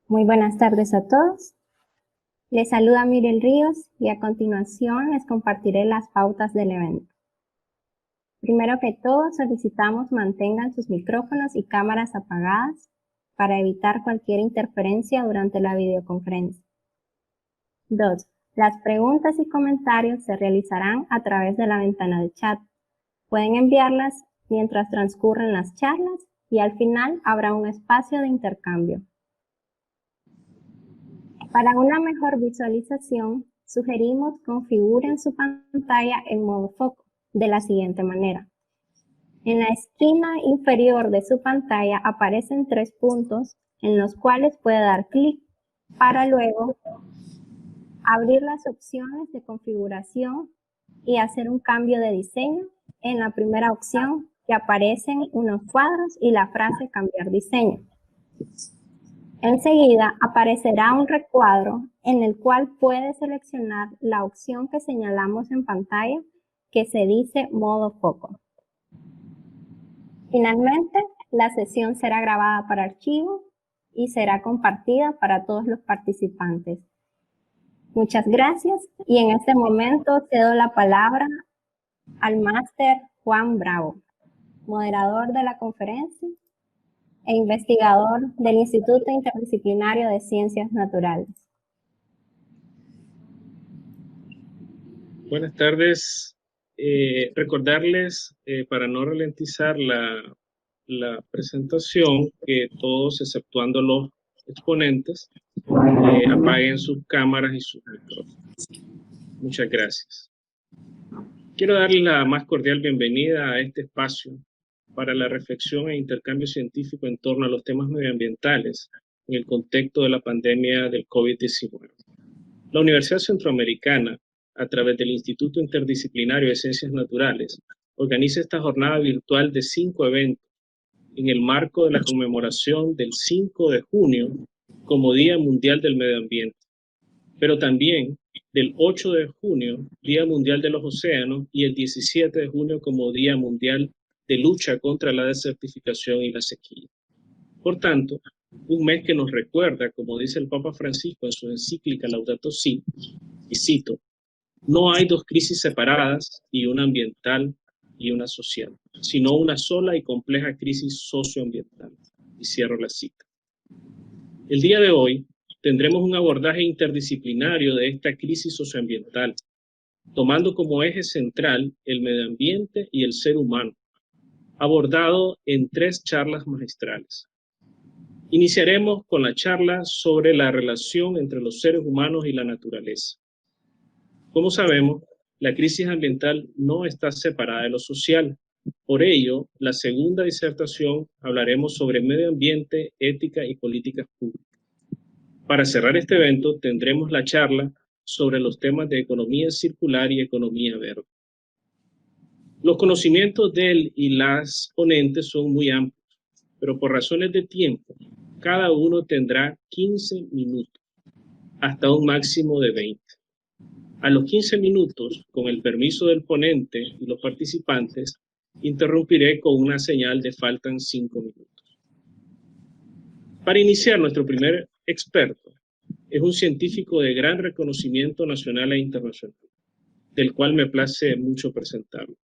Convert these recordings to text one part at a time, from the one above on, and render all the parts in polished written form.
Muy buenas tardes a todos. Les saluda Miriel Ríos y a continuación les compartiré las pautas del evento. Primero que todo, solicitamos mantengan sus micrófonos y cámaras apagadas para evitar cualquier interferencia durante la videoconferencia. 2. Las preguntas y comentarios se realizarán a través de la ventana de chat. Pueden enviarlas mientras transcurren las charlas y al final habrá un espacio de intercambio. Para una mejor visualización, sugerimos configuren su pantalla en modo foco de la siguiente manera. En la esquina inferior de su pantalla aparecen 3 puntos en los cuales puede dar clic para luego abrir las opciones de configuración y hacer un cambio de diseño. En la primera opción que aparecen unos cuadros y la frase cambiar diseño. Enseguida aparecerá un recuadro en el cual puede seleccionar la opción que señalamos en pantalla que se dice modo foco. Finalmente, la sesión será grabada para archivo y será compartida para todos los participantes. Muchas gracias y en este momento cedo la palabra al máster Juan Bravo, moderador de la conferencia e investigador del Instituto Interdisciplinario de Ciencias Naturales. Buenas tardes. Recordarles, para no ralentizar la presentación, que todos, exceptuando los exponentes, apaguen sus cámaras y sus micrófonos. Muchas gracias. Quiero darles la más cordial bienvenida a este espacio para la reflexión e intercambio científico en torno a los temas medioambientales en el contexto de la pandemia del COVID-19. La Universidad Centroamericana, a través del Instituto Interdisciplinario de Ciencias Naturales, organiza esta jornada virtual de 5 eventos en el marco de la conmemoración del 5 de junio como Día Mundial del Medio Ambiente, pero también del 8 de junio, Día Mundial de los Océanos, y el 17 de junio como Día Mundial de Lucha contra la Desertificación y la Sequía. Por tanto, un mes que nos recuerda, como dice el Papa Francisco en su encíclica Laudato Si, y cito, no hay dos crisis separadas, y una ambiental y una social, sino una sola y compleja crisis socioambiental. Y cierro la cita. El día de hoy tendremos un abordaje interdisciplinario de esta crisis socioambiental, tomando como eje central el medio ambiente y el ser humano, abordado en 3 charlas magistrales. Iniciaremos con la charla sobre la relación entre los seres humanos y la naturaleza. Como sabemos, la crisis ambiental no está separada de lo social. Por ello, la segunda disertación hablaremos sobre medio ambiente, ética y políticas públicas. Para cerrar este evento, tendremos la charla sobre los temas de economía circular y economía verde. Los conocimientos del y las ponentes son muy amplios, pero por razones de tiempo, cada uno tendrá 15 minutos, hasta un máximo de 20. A los 15 minutos, con el permiso del ponente y los participantes, interrumpiré con una señal de faltan 5 minutos. Para iniciar, nuestro primer experto es un científico de gran reconocimiento nacional e internacional, del cual me place mucho presentarlo.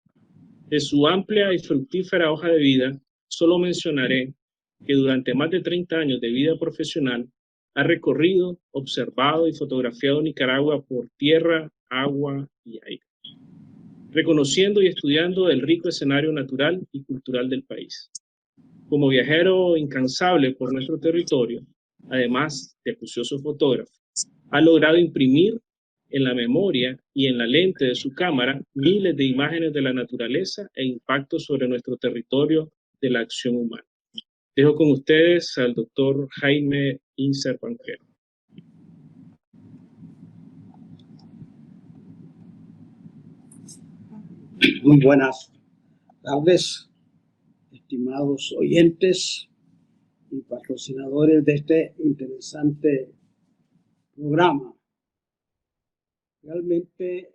De su amplia y fructífera hoja de vida, solo mencionaré que durante más de 30 años de vida profesional ha recorrido, observado y fotografiado Nicaragua por tierra, agua y aire, reconociendo y estudiando el rico escenario natural y cultural del país. Como viajero incansable por nuestro territorio, además de acucioso fotógrafo, ha logrado imprimir en la memoria y en la lente de su cámara miles de imágenes de la naturaleza e impactos sobre nuestro territorio de la acción humana. Dejo con ustedes al doctor Jaime Inser Banquero. Muy buenas tardes, estimados oyentes y patrocinadores de este interesante programa. Realmente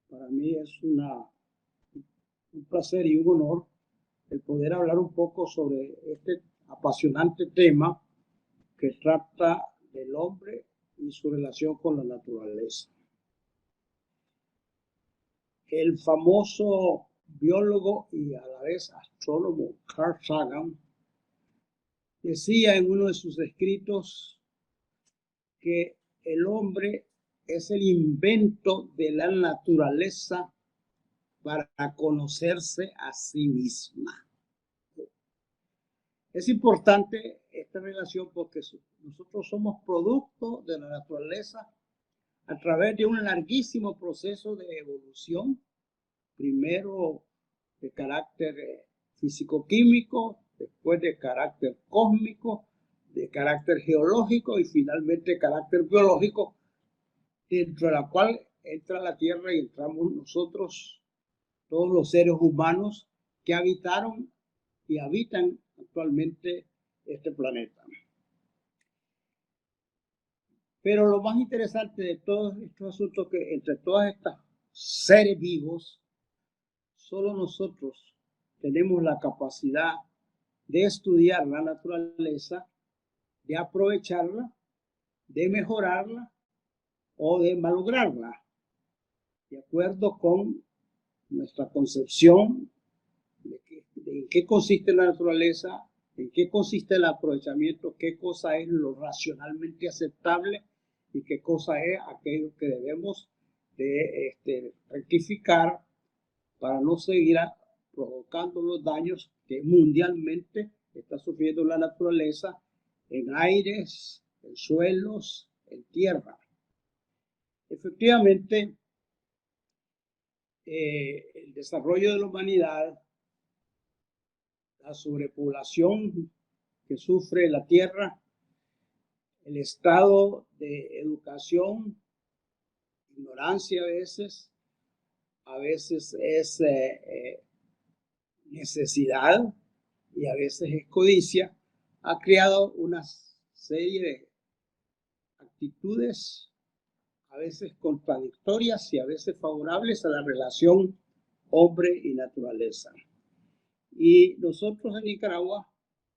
para mí es un placer y un honor el poder hablar un poco sobre este apasionante tema que trata del hombre y su relación con la naturaleza. El famoso biólogo y a la vez astrónomo Carl Sagan decía en uno de sus escritos que el hombre es el invento de la naturaleza para conocerse a sí misma. Es importante esta relación porque nosotros somos producto de la naturaleza a través de un larguísimo proceso de evolución, primero de carácter físico-químico, después de carácter cósmico, de carácter geológico y finalmente de carácter biológico, dentro de la cual entra la Tierra y entramos nosotros, todos los seres humanos que habitaron y habitan actualmente este planeta. Pero lo más interesante de todos estos asuntos es que entre todas estas seres vivos, solo nosotros tenemos la capacidad de estudiar la naturaleza, de aprovecharla, de mejorarla o de malograrla, de acuerdo con nuestra concepción de en qué consiste la naturaleza, en qué consiste el aprovechamiento, qué cosa es lo racionalmente aceptable y qué cosa es aquello que debemos de rectificar para no seguir provocando los daños que mundialmente está sufriendo la naturaleza en aires, en suelos, en tierra. Efectivamente, el desarrollo de la humanidad, la sobrepoblación que sufre la tierra, el estado de educación, ignorancia a veces es necesidad y a veces es codicia, ha creado una serie de actitudes, a veces contradictorias y a veces favorables a la relación hombre y naturaleza. Y nosotros en Nicaragua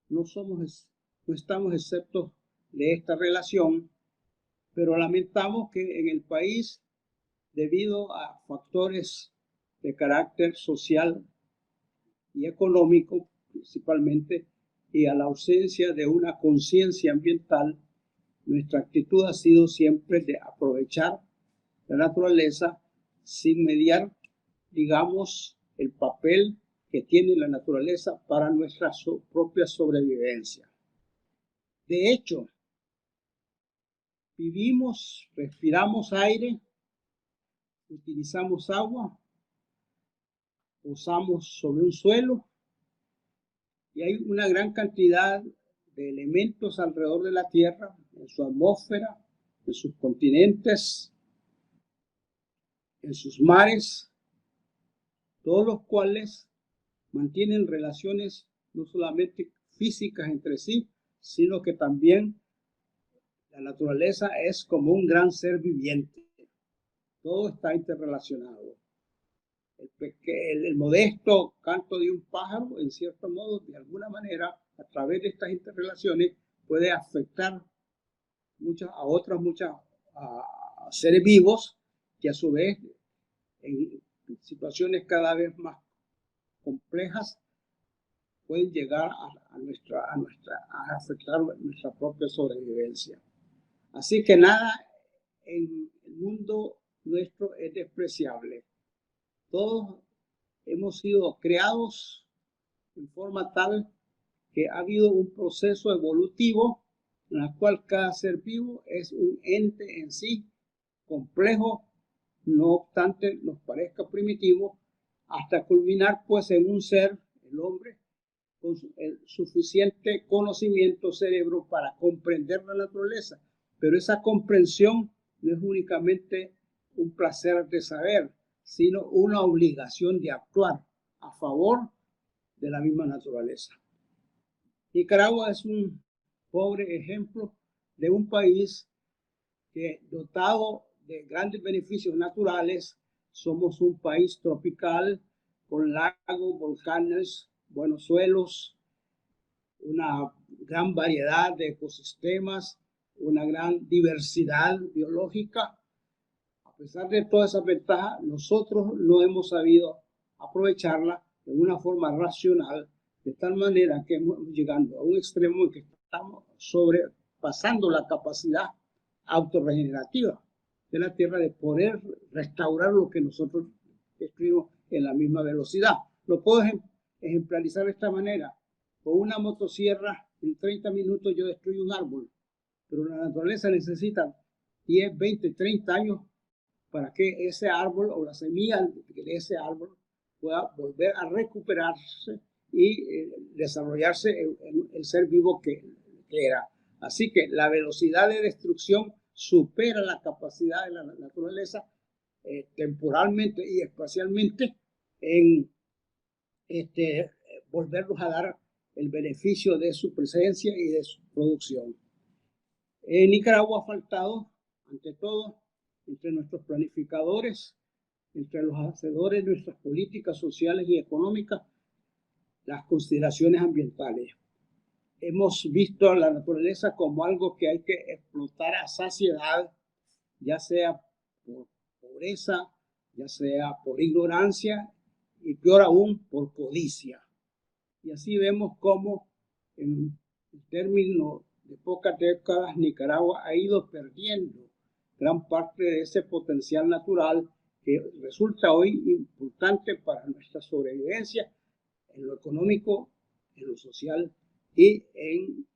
no estamos exceptos de esta relación, pero lamentamos que en el país, debido a factores de carácter social y económico principalmente, y a la ausencia de una conciencia ambiental, nuestra actitud ha sido siempre de aprovechar la naturaleza sin mediar, digamos, el papel que tiene la naturaleza para nuestra propia sobrevivencia. De hecho, vivimos, respiramos aire, utilizamos agua, posamos sobre un suelo y hay una gran cantidad de elementos alrededor de la Tierra, en su atmósfera, en sus continentes, en sus mares, todos los cuales mantienen relaciones no solamente físicas entre sí, sino que también la naturaleza es como un gran ser viviente. Todo está interrelacionado. El modesto canto de un pájaro, en cierto modo, de alguna manera, a través de estas interrelaciones, puede afectar a otros seres vivos que a su vez, en situaciones cada vez más complejas, pueden llegar a afectar nuestra propia sobrevivencia. Así que nada en el mundo nuestro es despreciable. Todos hemos sido creados en forma tal que ha habido un proceso evolutivo en el cual cada ser vivo es un ente en sí complejo, no obstante nos parezca primitivo, hasta culminar pues en un ser, el hombre, con el suficiente conocimiento cerebro para comprender la naturaleza. Pero esa comprensión no es únicamente un placer de saber, sino una obligación de actuar a favor de la misma naturaleza. Nicaragua es un pobre ejemplo de un país que, dotado de grandes beneficios naturales, somos un país tropical con lagos, volcanes, buenos suelos, una gran variedad de ecosistemas, una gran diversidad biológica. A pesar de todas esas ventajas, nosotros no hemos sabido aprovecharla de una forma racional, de tal manera que hemos llegado a un extremo en que estamos sobrepasando la capacidad autorregenerativa de la Tierra de poder restaurar lo que nosotros destruimos en la misma velocidad. Lo puedo ejemplarizar de esta manera. Con una motosierra, en 30 minutos yo destruyo un árbol, pero la naturaleza necesita 10, 20, 30 años para que ese árbol o la semilla de ese árbol pueda volver a recuperarse y desarrollarse el ser vivo que era. Así que la velocidad de destrucción supera la capacidad de la naturaleza temporalmente y espacialmente en volvernos a dar el beneficio de su presencia y de su producción. En Nicaragua ha faltado, ante todo, entre nuestros planificadores, entre los hacedores de nuestras políticas sociales y económicas, las consideraciones ambientales. Hemos visto a la naturaleza como algo que hay que explotar a saciedad, ya sea por pobreza, ya sea por ignorancia y peor aún por codicia. Y así vemos cómo en términos de pocas décadas Nicaragua ha ido perdiendo gran parte de ese potencial natural que resulta hoy importante para nuestra sobrevivencia en lo económico, en lo social y en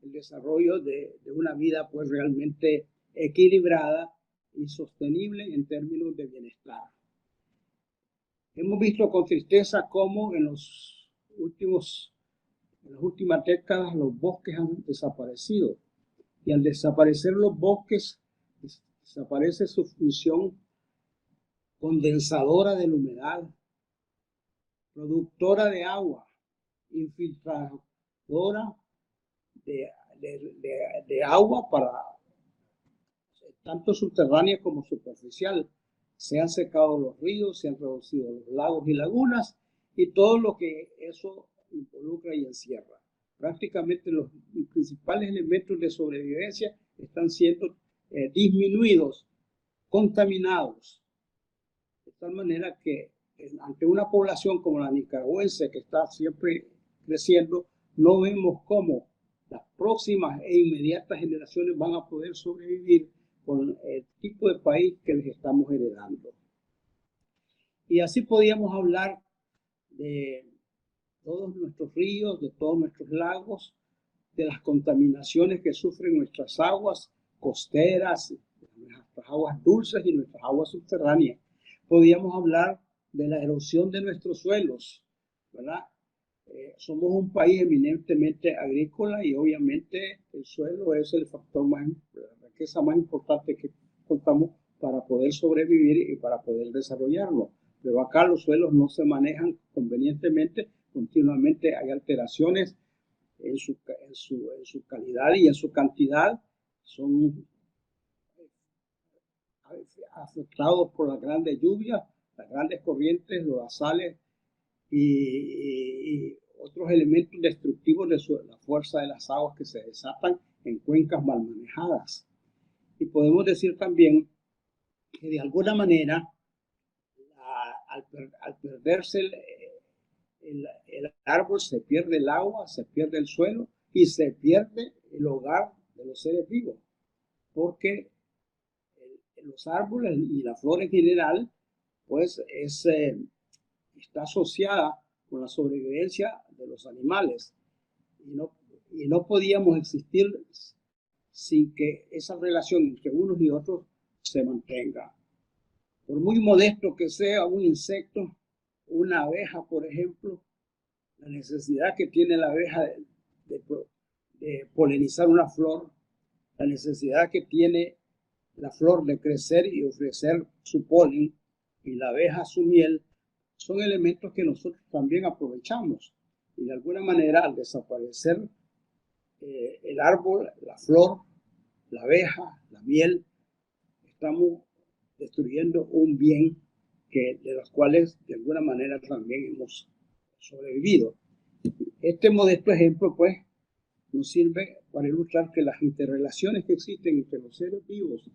el desarrollo de una vida pues realmente equilibrada y sostenible en términos de bienestar. Hemos visto con tristeza cómo en las últimas décadas los bosques han desaparecido. Y al desaparecer los bosques, desaparece su función condensadora de la humedad, productora de agua, infiltradora de agua para tanto subterránea como superficial. Se han secado los ríos, se han reducido los lagos y lagunas y todo lo que eso involucra y encierra. Prácticamente los principales elementos de sobrevivencia están siendo disminuidos, contaminados, de tal manera que ante una población como la nicaragüense que está siempre creciendo, no vemos cómo las próximas e inmediatas generaciones van a poder sobrevivir con el tipo de país que les estamos heredando. Y así podíamos hablar de todos nuestros ríos, de todos nuestros lagos, de las contaminaciones que sufren nuestras aguas costeras, nuestras aguas dulces y nuestras aguas subterráneas. Podíamos hablar de la erosión de nuestros suelos, ¿verdad? Somos un país eminentemente agrícola y obviamente el suelo es el factor la riqueza más importante que contamos para poder sobrevivir y para poder desarrollarlo. Pero acá los suelos no se manejan convenientemente, continuamente hay alteraciones en su calidad y en su cantidad, son afectados por las grandes lluvias, las grandes corrientes, los lodazales y otros elementos destructivos de la fuerza de las aguas que se desatan en cuencas mal manejadas. Y podemos decir también que de alguna manera, al perderse el árbol, se pierde el agua, se pierde el suelo y se pierde el hogar de los seres vivos, porque los árboles y la flora en general, pues está asociada con la sobrevivencia de los animales y no podíamos existir sin que esa relación entre unos y otros se mantenga. Por muy modesto que sea un insecto, una abeja, por ejemplo, la necesidad que tiene la abeja de polinizar una flor, la necesidad que tiene la flor de crecer y ofrecer su polen y la abeja su miel, son elementos que nosotros también aprovechamos. Y de alguna manera, al desaparecer el árbol, la flor, la abeja, la miel, estamos destruyendo un bien de los cuales de alguna manera también hemos sobrevivido. Este modesto ejemplo, pues, nos sirve para ilustrar que las interrelaciones que existen entre los seres vivos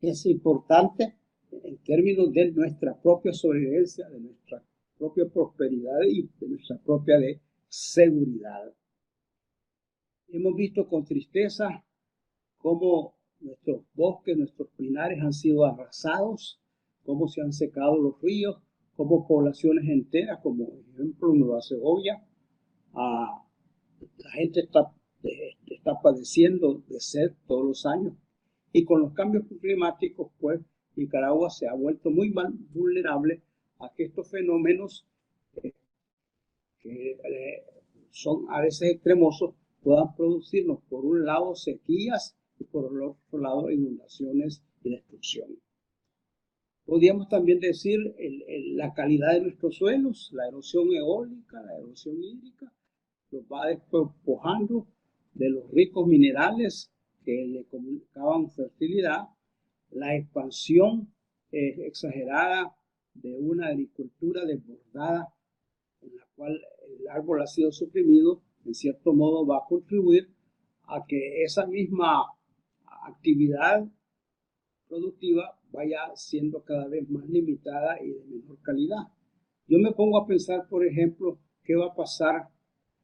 es importante en términos de nuestra propia sobrevivencia, de nuestra propia prosperidad y de nuestra propia seguridad. Hemos visto con tristeza cómo nuestros bosques, nuestros pinares han sido arrasados, cómo se han secado los ríos, cómo poblaciones enteras, como por ejemplo Nueva Segovia, la gente está padeciendo de sed todos los años. Y con los cambios climáticos, pues Nicaragua se ha vuelto muy vulnerable a que estos fenómenos que son a veces extremosos puedan producirnos, por un lado, sequías y por el otro lado, inundaciones y destrucción. Podríamos también decir la calidad de nuestros suelos, la erosión eólica, la erosión hídrica, los va despojando de los ricos minerales que le comunicaban fertilidad, la expansión exagerada de una agricultura desbordada en la cual el árbol ha sido suprimido, en cierto modo va a contribuir a que esa misma actividad productiva vaya siendo cada vez más limitada y de menor calidad. Yo me pongo a pensar, por ejemplo, qué va a pasar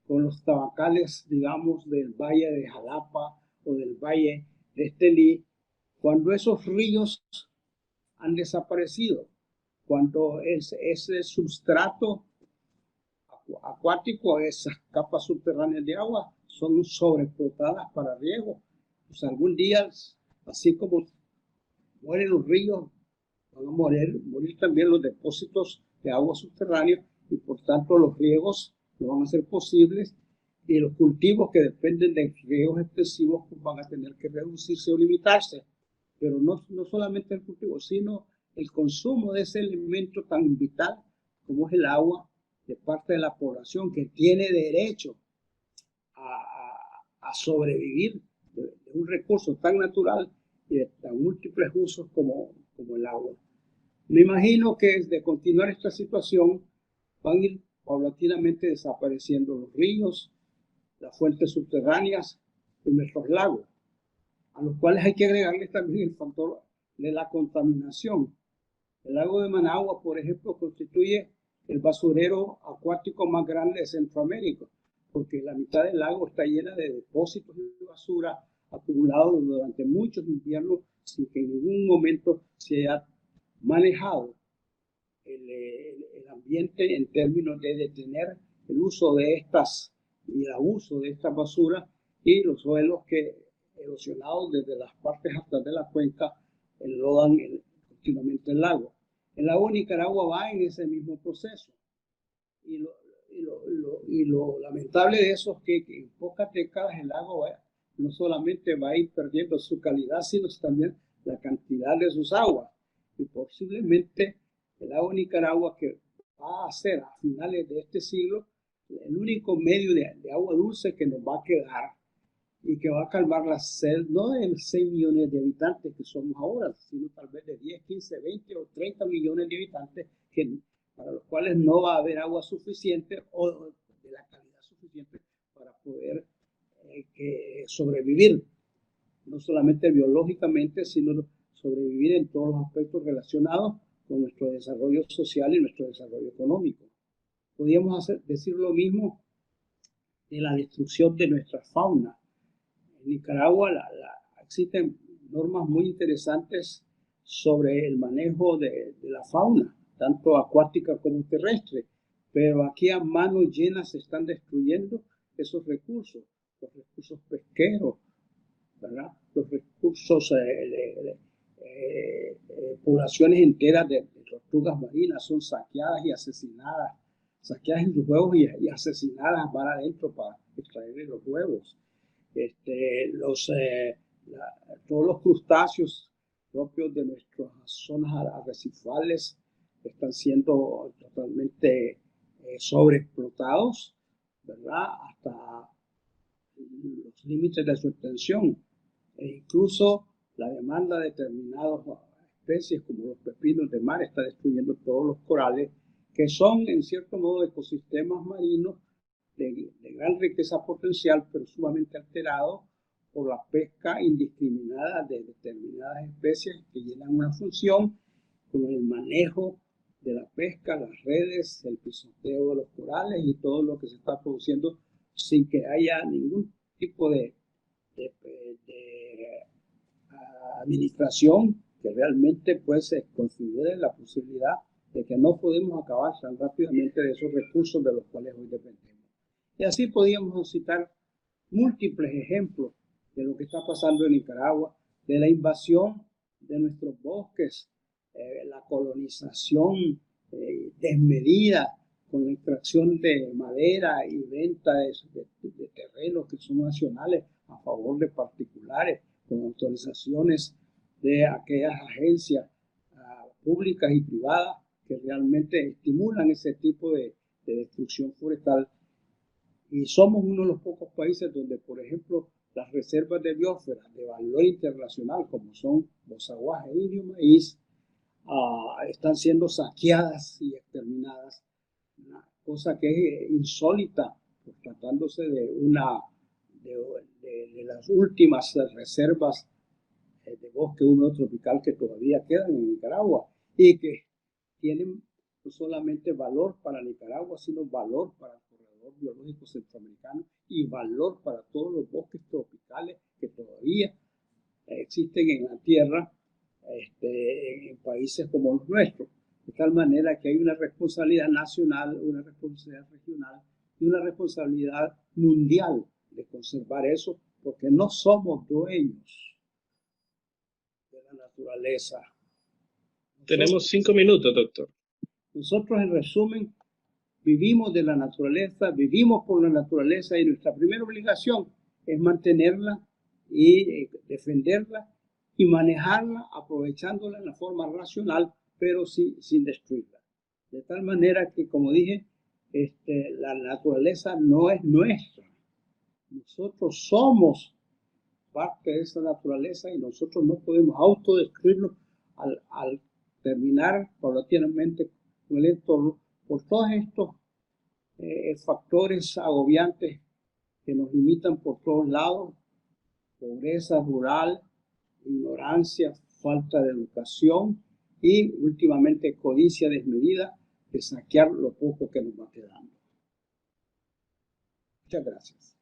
con los tabacales, digamos, del Valle de Jalapa o del Valle de Estelí, cuando esos ríos han desaparecido, cuando ese sustrato acuático, esas capas subterráneas de agua, son sobreexplotadas para riego. Pues algún día, así como mueren los ríos, van a morir también los depósitos de agua subterránea y por tanto los riegos no van a ser posibles y los cultivos que dependen de riegos excesivos pues van a tener que reducirse o limitarse. Pero no solamente el cultivo, sino el consumo de ese elemento tan vital como es el agua de parte de la población que tiene derecho a sobrevivir de un recurso tan natural y de tan múltiples usos como el agua. Me imagino que de continuar esta situación van a ir paulatinamente desapareciendo los ríos, las fuentes subterráneas y nuestros lagos, a los cuales hay que agregarles también el factor de la contaminación. El lago de Managua, por ejemplo, constituye el basurero acuático más grande de Centroamérica, porque la mitad del lago está llena de depósitos de basura acumulados durante muchos inviernos sin que en ningún momento se haya manejado el ambiente en términos de detener el uso de estas y el abuso de estas basuras y los suelos que erosionados desde las partes altas de la cuenca enlodan continuamente el lago. El lago Nicaragua va en ese mismo proceso y lo lamentable de eso es que en pocas décadas el lago no solamente va a ir perdiendo su calidad, sino también la cantidad de sus aguas. Y posiblemente el lago Nicaragua, que va a ser a finales de este siglo el único medio de agua dulce que nos va a quedar y que va a calmar la sed, no de 6 millones de habitantes que somos ahora, sino tal vez de 10, 15, 20 o 30 millones de habitantes para los cuales no va a haber agua suficiente o de la calidad suficiente para poder sobrevivir, no solamente biológicamente, sino sobrevivir en todos los aspectos relacionados con nuestro desarrollo social y nuestro desarrollo económico. Podríamos decir lo mismo de la destrucción de nuestra fauna. En Nicaragua existen normas muy interesantes sobre el manejo de la fauna, tanto acuática como terrestre, pero aquí a manos llenas se están destruyendo esos recursos, los recursos pesqueros, ¿verdad? Los recursos, poblaciones enteras de tortugas marinas son saqueadas y asesinadas, saqueadas en sus huevos y asesinadas van adentro para extraerle los huevos. Todos los crustáceos propios de nuestras zonas arrecifales están siendo totalmente sobreexplotados, ¿verdad? Hasta los límites de su extensión. E incluso la demanda de determinadas especies como los pepinos de mar está destruyendo todos los corales que son en cierto modo ecosistemas marinos de gran riqueza potencial, pero sumamente alterado por la pesca indiscriminada de determinadas especies que llenan una función con el manejo de la pesca, las redes, el pisoteo de los corales y todo lo que se está produciendo sin que haya ningún tipo de administración que realmente pues se considere la posibilidad de que no podemos acabar tan rápidamente de esos recursos de los cuales hoy dependemos. Y así podíamos citar múltiples ejemplos de lo que está pasando en Nicaragua, de la invasión de nuestros bosques, la colonización desmedida con la extracción de madera y venta de terrenos que son nacionales a favor de particulares, con autorizaciones de aquellas agencias públicas y privadas que realmente estimulan ese tipo de destrucción forestal. Y somos uno de los pocos países donde, por ejemplo, las reservas de biosfera de valor internacional, como son los aguajes, indio, maíz, están siendo saqueadas y exterminadas, una cosa que es insólita, pues, tratándose de una de las últimas reservas de bosque húmedo tropical que todavía quedan en Nicaragua y que tienen no solamente valor para Nicaragua, sino valor para el corredor biológico centroamericano y valor para todos los bosques tropicales que todavía existen en la tierra en países como los nuestros. De tal manera que hay una responsabilidad nacional, una responsabilidad regional y una responsabilidad mundial de conservar eso, porque no somos dueños de la naturaleza. Tenemos 5 minutos, doctor. Nosotros, en resumen, vivimos de la naturaleza, vivimos por la naturaleza y nuestra primera obligación es mantenerla y defenderla y manejarla, aprovechándola en la forma racional, pero sin destruirla. De tal manera que, como dije, la naturaleza no es nuestra. Nosotros somos parte de esa naturaleza y nosotros no podemos autodestruirnos al terminar paulatinamente con el entorno por todos estos factores agobiantes que nos limitan por todos lados: pobreza rural, ignorancia, falta de educación y últimamente codicia desmedida de saquear lo poco que nos va quedando. Muchas gracias.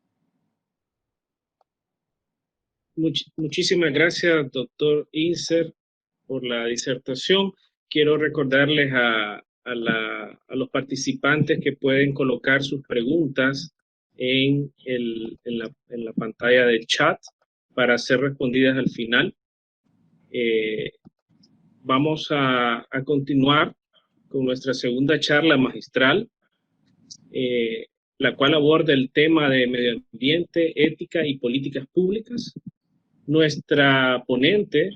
Muchísimas gracias, doctor Inser, por la disertación. Quiero recordarles a los participantes que pueden colocar sus preguntas en la pantalla del chat para ser respondidas al final. Vamos a continuar con nuestra segunda charla magistral, la cual aborda el tema de medio ambiente, ética y políticas públicas. Nuestra ponente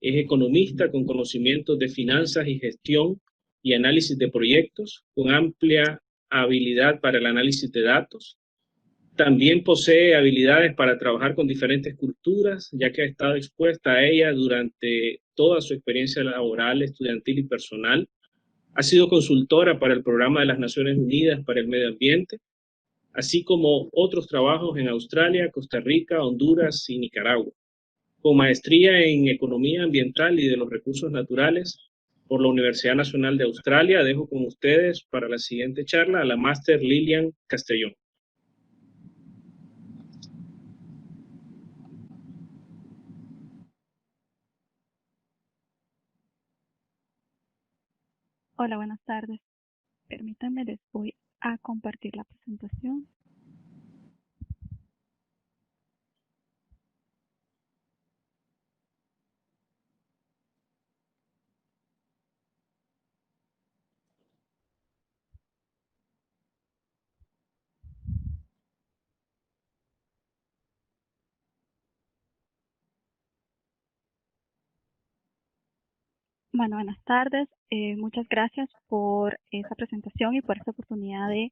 es economista con conocimientos de finanzas y gestión y análisis de proyectos, con amplia habilidad para el análisis de datos. También posee habilidades para trabajar con diferentes culturas, ya que ha estado expuesta a ellas durante toda su experiencia laboral, estudiantil y personal. Ha sido consultora para el Programa de las Naciones Unidas para el Medio Ambiente, así como otros trabajos en Australia, Costa Rica, Honduras y Nicaragua. Con maestría en Economía Ambiental y de los Recursos Naturales por la Universidad Nacional de Australia, dejo con ustedes para la siguiente charla a la máster Lilian Castellón. Hola, buenas tardes. Permítanme, les voy a compartir la presentación. Bueno, buenas tardes. Muchas gracias por esta presentación y por esta oportunidad de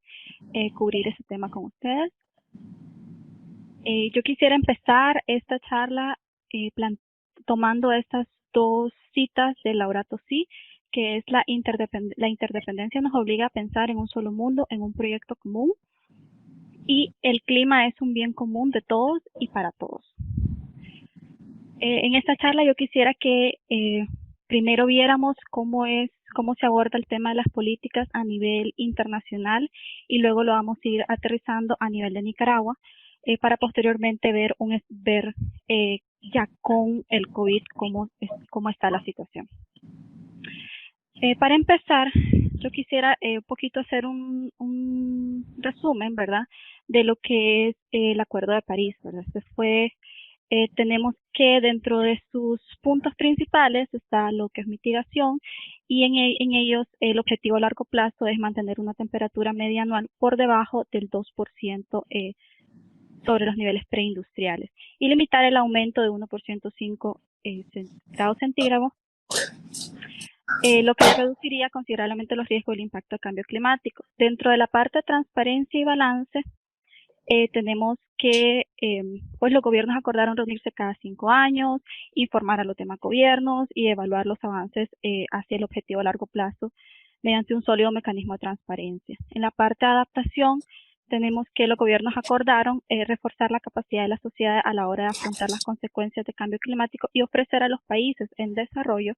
cubrir este tema con ustedes. Yo quisiera empezar esta charla tomando estas dos citas de Laudato Si, que es la interdependencia nos obliga a pensar en un solo mundo, en un proyecto común. y el clima es un bien común de todos y para todos. En esta charla yo quisiera que primero viéramos cómo se aborda el tema de las políticas a nivel internacional y luego lo vamos a ir aterrizando a nivel de Nicaragua para posteriormente ver ya con el COVID cómo está la situación. Para empezar, yo quisiera un poquito hacer un resumen, ¿verdad?, de lo que es el Acuerdo de París, ¿verdad? Tenemos que dentro de sus puntos principales está lo que es mitigación y en ellos el objetivo a largo plazo es mantener una temperatura media anual por debajo del 2% sobre los niveles preindustriales y limitar el aumento de 1.5 grados centígrados, lo que reduciría considerablemente los riesgos del impacto del cambio climático. Dentro de la parte de transparencia y balance, tenemos que pues los gobiernos acordaron reunirse cada 5 años, informar a los demás gobiernos y evaluar los avances hacia el objetivo a largo plazo mediante un sólido mecanismo de transparencia. En la parte de adaptación, tenemos que los gobiernos acordaron reforzar la capacidad de la sociedad a la hora de afrontar las consecuencias del cambio climático y ofrecer a los países en desarrollo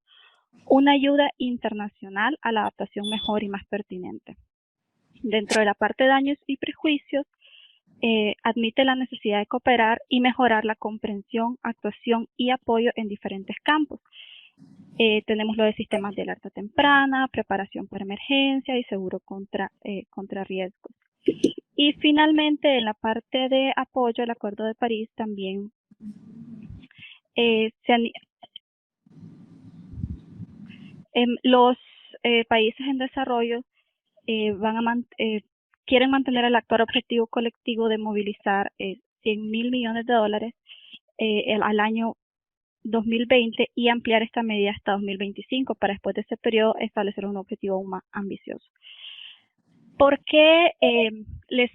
una ayuda internacional a la adaptación mejor y más pertinente. Dentro de la parte de daños y prejuicios, admite la necesidad de cooperar y mejorar la comprensión, actuación y apoyo en diferentes campos. Tenemos lo de sistemas de alerta temprana, preparación para emergencia y seguro contra riesgos. Y finalmente, en la parte de apoyo al Acuerdo de París también los países en desarrollo quieren mantener el actual objetivo colectivo de movilizar 100.000 millones de dólares al año 2020 y ampliar esta medida hasta 2025 para después de ese periodo establecer un objetivo aún más ambicioso. ¿Por qué les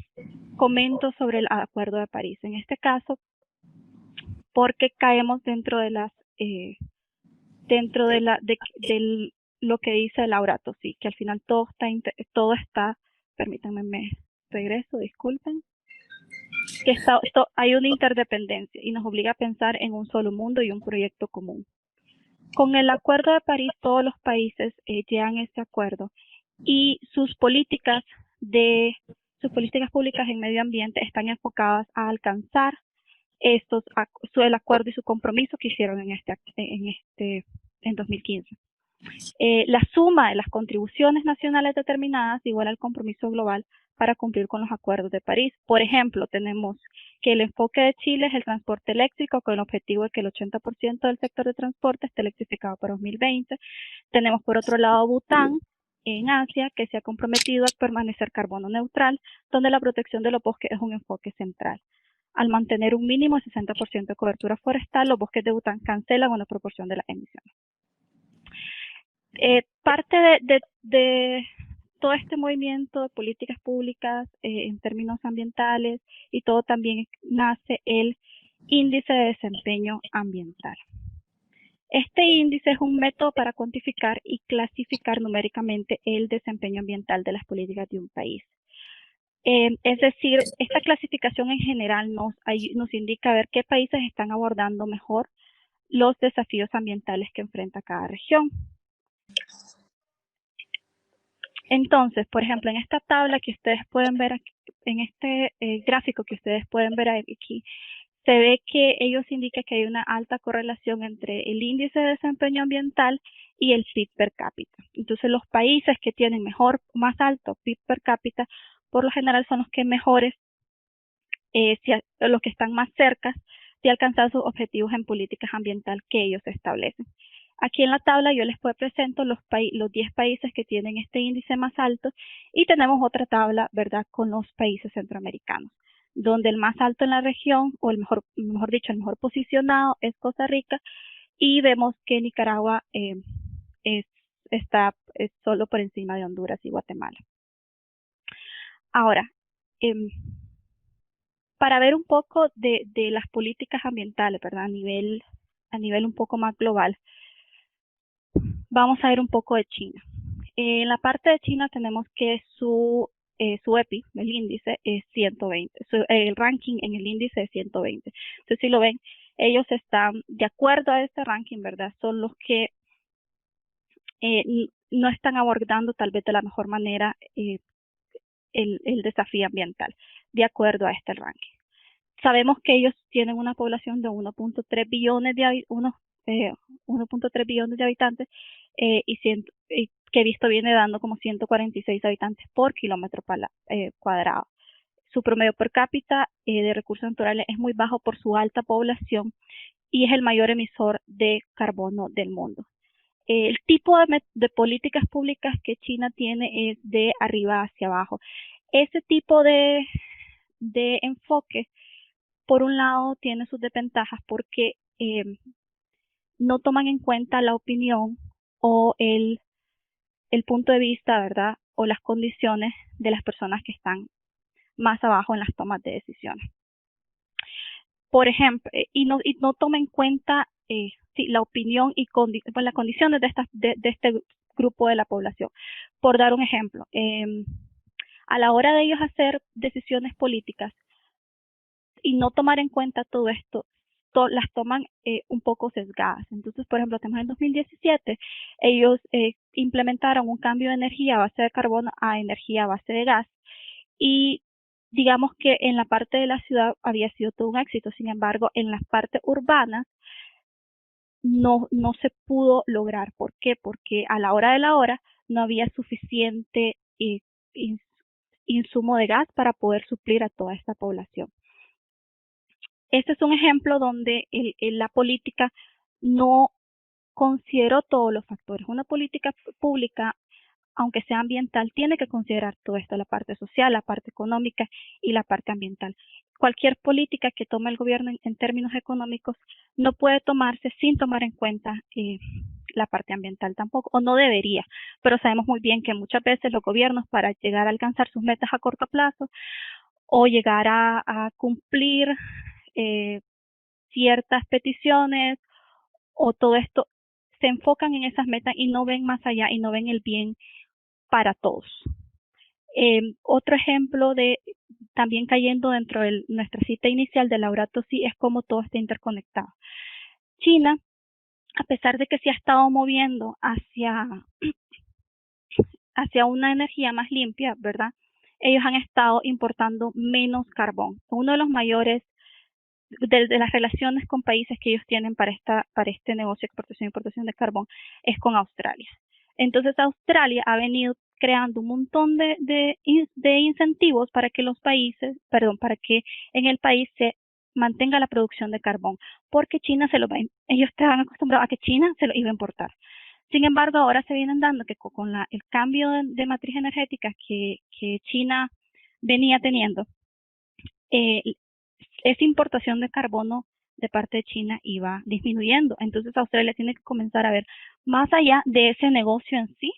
comento sobre el Acuerdo de París? En este caso, porque caemos dentro de lo que dice Laudato Si, que al final todo está, permítanme, me regreso, disculpen, que hay una interdependencia y nos obliga a pensar en un solo mundo y un proyecto común. Con el Acuerdo de París, todos los países llegan a este acuerdo y sus políticas públicas en medio ambiente están enfocadas a alcanzar el acuerdo y su compromiso que hicieron en 2015. La suma de las contribuciones nacionales determinadas igual al compromiso global para cumplir con los acuerdos de París. Por ejemplo, tenemos que el enfoque de Chile es el transporte eléctrico con el objetivo de que el 80% del sector de transporte esté electrificado para 2020. Tenemos por otro lado Bután en Asia, que se ha comprometido a permanecer carbono neutral, donde la protección de los bosques es un enfoque central. Al mantener un mínimo de 60% de cobertura forestal, los bosques de Bután cancelan una proporción de las emisiones. Parte de todo este movimiento de políticas públicas en términos ambientales y todo también nace el índice de desempeño ambiental. Este índice es un método para cuantificar y clasificar numéricamente el desempeño ambiental de las políticas de un país. Es decir, esta clasificación en general nos indica ver qué países están abordando mejor los desafíos ambientales que enfrenta cada región. Entonces, por ejemplo, en esta tabla que ustedes pueden ver aquí, en este gráfico que ustedes pueden ver aquí, se ve que ellos indican que hay una alta correlación entre el índice de desempeño ambiental y el PIB per cápita. Entonces, los países que tienen más alto PIB per cápita, por lo general son los que mejores, los que están más cerca de alcanzar sus objetivos en políticas ambientales que ellos establecen. Aquí en la tabla yo les presento los 10 países que tienen este índice más alto y tenemos otra tabla, ¿verdad?, con los países centroamericanos, donde el más alto en la región, o el mejor posicionado es Costa Rica, y vemos que Nicaragua está solo por encima de Honduras y Guatemala. Ahora, para ver un poco de las políticas ambientales, ¿verdad?, a nivel un poco más global, vamos a ver un poco de China. En la parte de China tenemos que su su EPI, el índice, es 120. El ranking en el índice es 120. Entonces, si lo ven, ellos están de acuerdo a este ranking, ¿verdad? Son los que no están abordando tal vez de la mejor manera el desafío ambiental, de acuerdo a este ranking. Sabemos que ellos tienen una población de 1.3 billones de 1.3 billones de habitantes y que visto viene dando como 146 habitantes por kilómetro cuadrado. Su promedio per cápita de recursos naturales es muy bajo por su alta población y es el mayor emisor de carbono del mundo. El tipo de políticas públicas que China tiene es de arriba hacia abajo. Ese tipo de enfoque, por un lado, tiene sus desventajas porque no toman en cuenta la opinión o el punto de vista, ¿verdad? O las condiciones de las personas que están más abajo en las tomas de decisiones. Por ejemplo, y no toma en cuenta la opinión y las condiciones de este grupo de la población. Por dar un ejemplo, a la hora de ellos hacer decisiones políticas y no tomar en cuenta todo esto, las toman un poco sesgadas. Entonces, por ejemplo, tenemos en 2017, ellos implementaron un cambio de energía a base de carbono a energía a base de gas y digamos que en la parte de la ciudad había sido todo un éxito. Sin embargo, en las partes urbanas no se pudo lograr. ¿Por qué? Porque a la hora no había suficiente insumo de gas para poder suplir a toda esta población. Este es un ejemplo donde la política no consideró todos los factores. Una política pública, aunque sea ambiental, tiene que considerar todo esto, la parte social, la parte económica y la parte ambiental. Cualquier política que tome el gobierno en términos económicos no puede tomarse sin tomar en cuenta la parte ambiental tampoco, o no debería, pero sabemos muy bien que muchas veces los gobiernos, para llegar a alcanzar sus metas a corto plazo o llegar a cumplir ciertas peticiones o todo esto, se enfocan en esas metas y no ven más allá y no ven el bien para todos. Otro ejemplo de también cayendo dentro de nuestra cita inicial de Laudato Si es cómo todo está interconectado. China, a pesar de que se ha estado moviendo hacia una energía más limpia, ¿verdad? Ellos han estado importando menos carbón. Uno de los mayores de las relaciones con países que ellos tienen para este negocio de exportación e importación de carbón es con Australia. Entonces Australia ha venido creando un montón de incentivos para que para que en el país se mantenga la producción de carbón, porque China ellos estaban acostumbrados a que China se lo iba a importar. Sin embargo, ahora se vienen dando que con el cambio de matriz energética que China venía teniendo, esa importación de carbono de parte de China iba disminuyendo. Entonces Australia tiene que comenzar a ver más allá de ese negocio en sí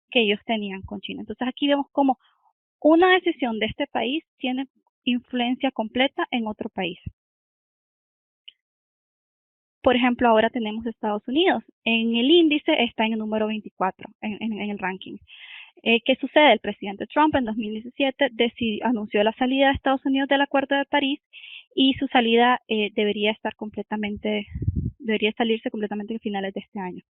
que ellos tenían con China. Entonces aquí vemos cómo una decisión de este país tiene influencia completa en otro país. Por ejemplo, ahora tenemos Estados Unidos. En el índice está en el número 24 en el ranking. ¿Qué sucede? El presidente Trump en 2017 anunció la salida de Estados Unidos del Acuerdo de París y su salida debería salirse completamente a finales de este año.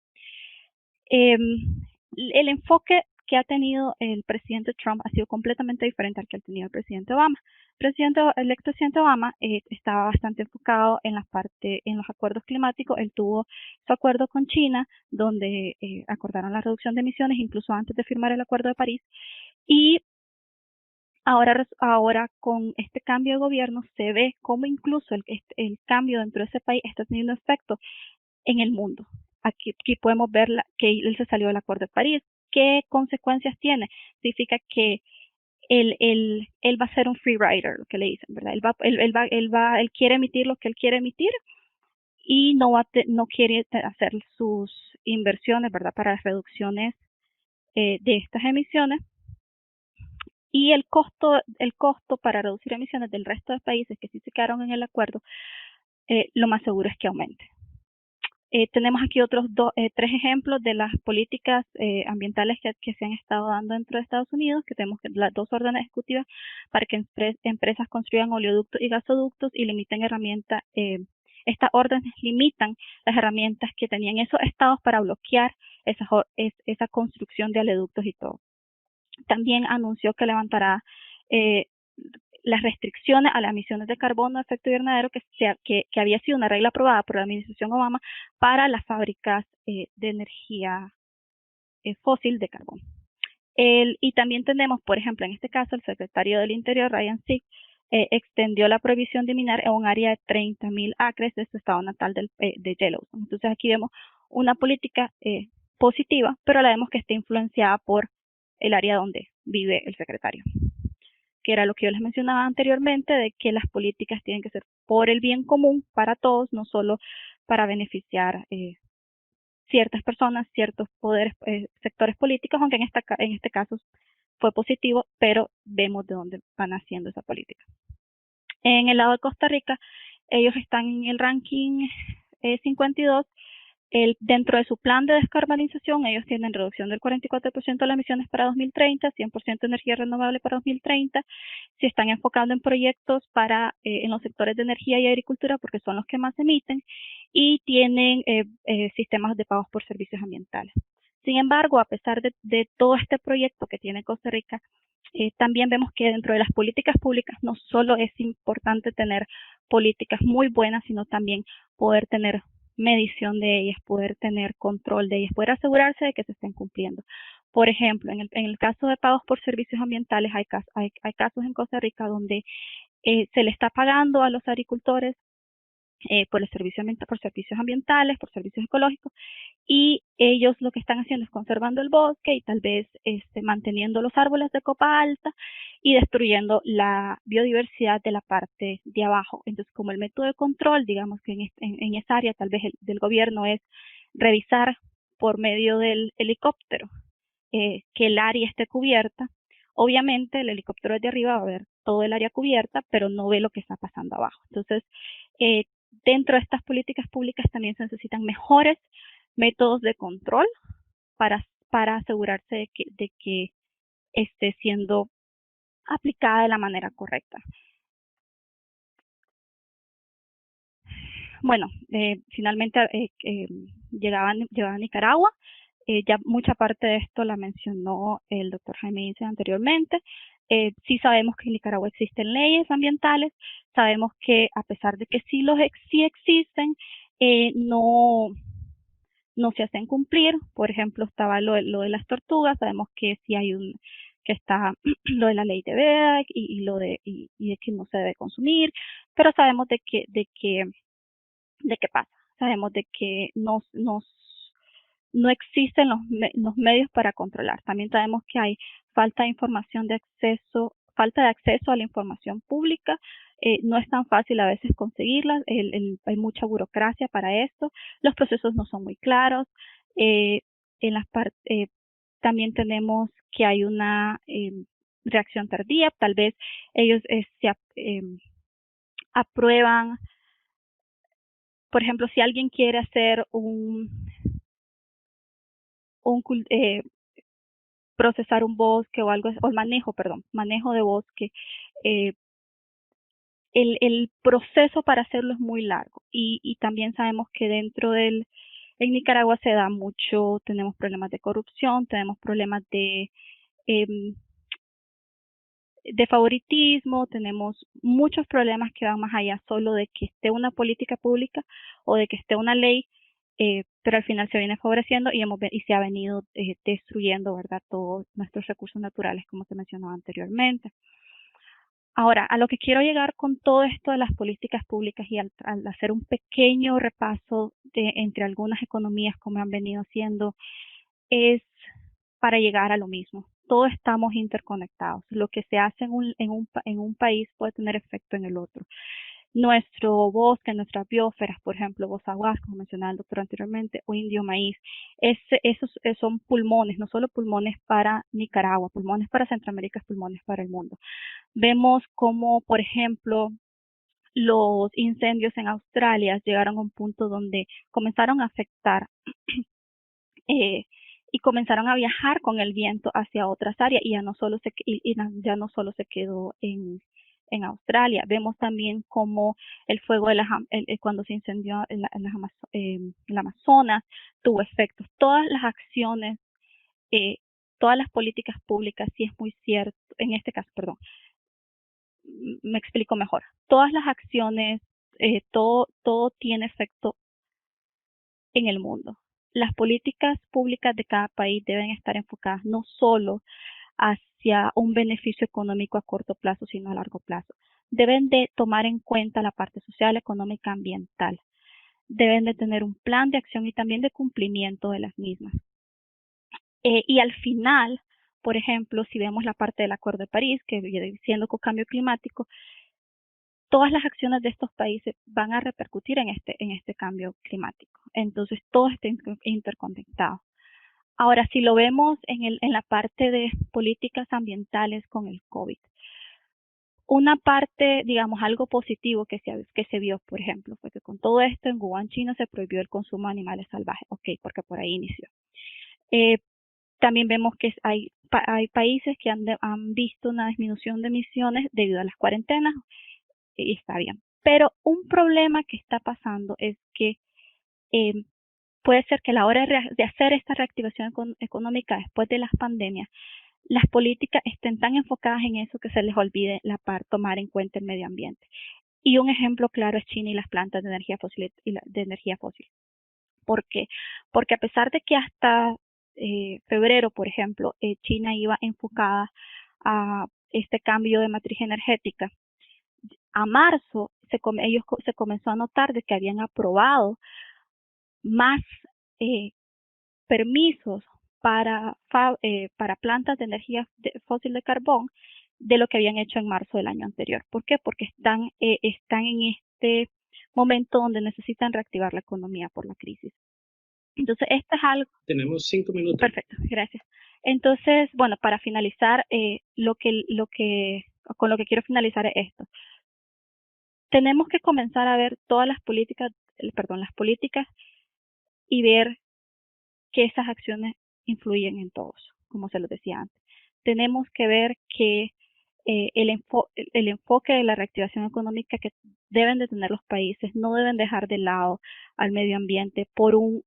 El enfoque que ha tenido el presidente Trump ha sido completamente diferente al que ha tenido el presidente Obama. El expresidente Obama estaba bastante enfocado en los acuerdos climáticos. Él tuvo su acuerdo con China, donde acordaron la reducción de emisiones, incluso antes de firmar el Acuerdo de París. Y ahora con este cambio de gobierno se ve cómo incluso el cambio dentro de ese país está teniendo efecto en el mundo. Aquí podemos ver que él se salió del Acuerdo de París. ¿Qué consecuencias tiene? Significa que él va a ser un free rider, lo que le dicen, ¿verdad? Él quiere emitir lo que él quiere emitir y no quiere hacer sus inversiones, ¿verdad? Para las reducciones de estas emisiones. Y el costo para reducir emisiones del resto de países que sí se quedaron en el acuerdo, lo más seguro es que aumente. Tenemos aquí otros tres ejemplos de las políticas ambientales que se han estado dando dentro de Estados Unidos, que tenemos las 2 órdenes ejecutivas para que empresas construyan oleoductos y gasoductos y limiten herramientas. Estas órdenes limitan las herramientas que tenían esos estados para bloquear esa construcción de oleoductos y todo. También anunció que levantará las restricciones a las emisiones de carbono de efecto invernadero que había sido una regla aprobada por la administración Obama para las fábricas de energía fósil de carbón. Y también tenemos, por ejemplo, en este caso, el secretario del Interior, Ryan Sick, extendió la prohibición de minar en un área de 30.000 acres de su estado natal de Yellowstone. Entonces aquí vemos una política positiva, pero la vemos que está influenciada por el área donde vive el secretario, que era lo que yo les mencionaba anteriormente, de que las políticas tienen que ser por el bien común para todos, no solo para beneficiar ciertas personas, ciertos poderes, sectores políticos, aunque en este caso fue positivo, pero vemos de dónde van haciendo esa política. En el lado de Costa Rica, ellos están en el ranking 52. Dentro de su plan de descarbonización, ellos tienen reducción del 44% de las emisiones para 2030, 100% de energía renovable para 2030. Se están enfocando en proyectos en los sectores de energía y agricultura porque son los que más emiten, y tienen sistemas de pagos por servicios ambientales. Sin embargo, a pesar de todo este proyecto que tiene Costa Rica, también vemos que dentro de las políticas públicas no solo es importante tener políticas muy buenas, sino también poder tener medición de ellas, poder tener control de ellas, poder asegurarse de que se estén cumpliendo. Por ejemplo, en el caso de pagos por servicios ambientales, hay casos en Costa Rica donde se le está pagando a los agricultores por servicios ambientales, por servicios ecológicos, y ellos lo que están haciendo es conservando el bosque y tal vez manteniendo los árboles de copa alta y destruyendo la biodiversidad de la parte de abajo. Entonces, como el método de control, digamos que en esa área tal vez del gobierno es revisar por medio del helicóptero que el área esté cubierta, obviamente el helicóptero desde arriba va a ver todo el área cubierta, pero no ve lo que está pasando abajo. Entonces, dentro de estas políticas públicas también se necesitan mejores métodos de control para asegurarse de que esté siendo aplicada de la manera correcta. Bueno, finalmente llegaba a Nicaragua. Ya mucha parte de esto la mencionó el doctor Jaime Ince anteriormente. Sí sabemos que en Nicaragua existen leyes ambientales, sabemos que a pesar de que sí existen, no se hacen cumplir. Por ejemplo, estaba lo de las tortugas, sabemos que sí que está lo de la ley de veda y de que no se debe consumir, pero sabemos de qué pasa. Sabemos de que no existen los medios para controlar. También sabemos que hay falta de acceso a la información pública. No es tan fácil a veces conseguirla, hay mucha burocracia para esto, los procesos no son muy claros. También tenemos que hay una reacción tardía, tal vez ellos aprueban, por ejemplo, si alguien quiere hacer procesar un bosque o algo, o manejo de bosque, el proceso para hacerlo es muy largo, y también sabemos que en Nicaragua tenemos problemas de corrupción, tenemos problemas de favoritismo, tenemos muchos problemas que van más allá solo de que esté una política pública o de que esté una ley, pero al final se viene favoreciendo y se ha venido destruyendo, ¿verdad?, todos nuestros recursos naturales, como se mencionó anteriormente. Ahora, a lo que quiero llegar con todo esto de las políticas públicas y al hacer un pequeño repaso entre algunas economías como han venido haciendo, es para llegar a lo mismo. Todos estamos interconectados. Lo que se hace en un país puede tener efecto en el otro. Nuestro bosque, nuestras biosferas, por ejemplo, Bozaguas, como mencionaba el doctor anteriormente, o indio maíz, esos son pulmones, no solo pulmones para Nicaragua, pulmones para Centroamérica, pulmones para el mundo. Vemos como, por ejemplo, los incendios en Australia llegaron a un punto donde comenzaron a afectar y comenzaron a viajar con el viento hacia otras áreas y ya no solo ya no solo se quedó en Australia. Vemos también cómo el fuego de cuando se incendió en el Amazonas tuvo efectos. Todas las acciones, todas las políticas públicas, sí es muy cierto, en este caso, perdón, me explico mejor. Todas las acciones, todo tiene efecto en el mundo. Las políticas públicas de cada país deben estar enfocadas no solo hacia un beneficio económico a corto plazo, sino a largo plazo. Deben de tomar en cuenta la parte social, económica, ambiental. Deben de tener un plan de acción y también de cumplimiento de las mismas. Y al final, por ejemplo, si vemos la parte del Acuerdo de París, que viene diciendo con cambio climático, todas las acciones de estos países van a repercutir en este cambio climático. Entonces, todo está interconectado. Ahora, si lo vemos en la parte de políticas ambientales con el COVID, una parte, digamos, algo positivo que se vio, por ejemplo, fue que con todo esto en Wuhan, China, se prohibió el consumo de animales salvajes. Ok, porque por ahí inició. También vemos que hay países que han visto una disminución de emisiones debido a las cuarentenas, y está bien. Pero un problema que está pasando es que puede ser que a la hora de hacer esta reactivación económica después de las pandemias, las políticas estén tan enfocadas en eso que se les olvide tomar en cuenta el medio ambiente. Y un ejemplo claro es China y las plantas de energía fósil. ¿Por qué? Porque a pesar de que hasta febrero, por ejemplo, China iba enfocada a este cambio de matriz energética, a marzo se comenzó a notar de que habían aprobado más permisos para plantas de energía fósil de carbón de lo que habían hecho en marzo del año anterior. ¿Por qué? Porque están en este momento donde necesitan reactivar la economía por la crisis. Entonces, esto es algo... Tenemos 5 minutos. Perfecto, gracias. Entonces, bueno, para finalizar, con lo que quiero finalizar es esto. Tenemos que comenzar a ver todas las políticas y ver que esas acciones influyen en todos, como se lo decía antes. Tenemos que ver que el enfoque de la reactivación económica que deben de tener los países no deben dejar de lado al medio ambiente por un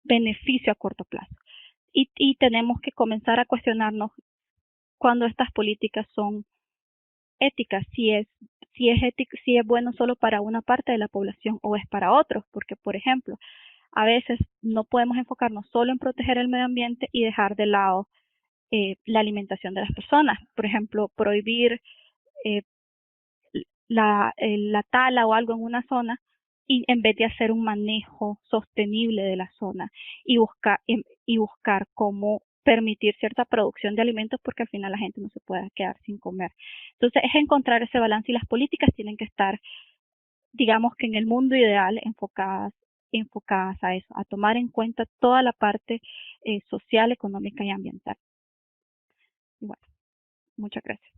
beneficio a corto plazo. Y tenemos que comenzar a cuestionarnos cuando estas políticas son éticas, si es bueno solo para una parte de la población o es para otros, porque por ejemplo, a veces no podemos enfocarnos solo en proteger el medio ambiente y dejar de lado la alimentación de las personas. Por ejemplo, prohibir la tala o algo en una zona y en vez de hacer un manejo sostenible de la zona y buscar cómo permitir cierta producción de alimentos, porque al final la gente no se puede quedar sin comer. Entonces es encontrar ese balance y las políticas tienen que estar, digamos que en el mundo ideal, enfocadas a eso, a tomar en cuenta toda la parte social, económica y ambiental. Y bueno, muchas gracias.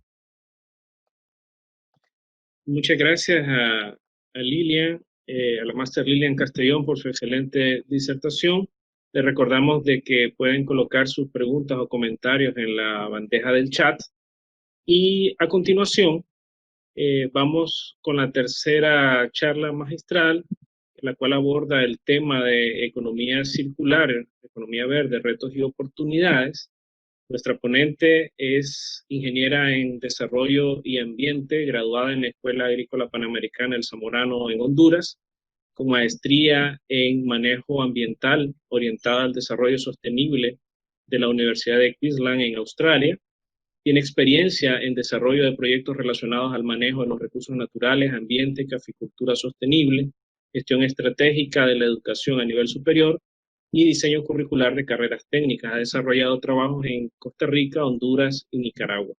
Muchas gracias a Lilian, a la máster Lilian Castellón por su excelente disertación. Les recordamos de que pueden colocar sus preguntas o comentarios en la bandeja del chat. Y a continuación vamos con la tercera charla magistral, la cual aborda el tema de economía circular, economía verde, retos y oportunidades. Nuestra ponente es ingeniera en desarrollo y ambiente, graduada en la Escuela Agrícola Panamericana El Zamorano en Honduras, con maestría en manejo ambiental orientada al desarrollo sostenible de la Universidad de Queensland en Australia. Tiene experiencia en desarrollo de proyectos relacionados al manejo de los recursos naturales, ambiente, caficultura sostenible, gestión estratégica de la educación a nivel superior y diseño curricular de carreras técnicas. Ha desarrollado trabajos en Costa Rica, Honduras y Nicaragua.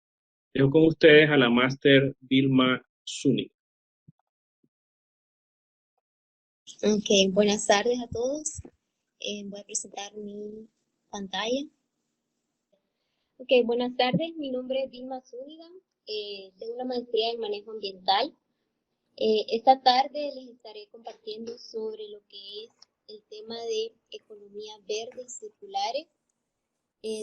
Dejo con ustedes a la máster Vilma Zúñiga. Ok, buenas tardes a todos. Voy a presentar mi pantalla. Ok, buenas tardes. Mi nombre es Vilma Zúñiga. tengo una maestría en manejo ambiental. Esta tarde les estaré compartiendo sobre lo que es el tema de economía verde y circulares,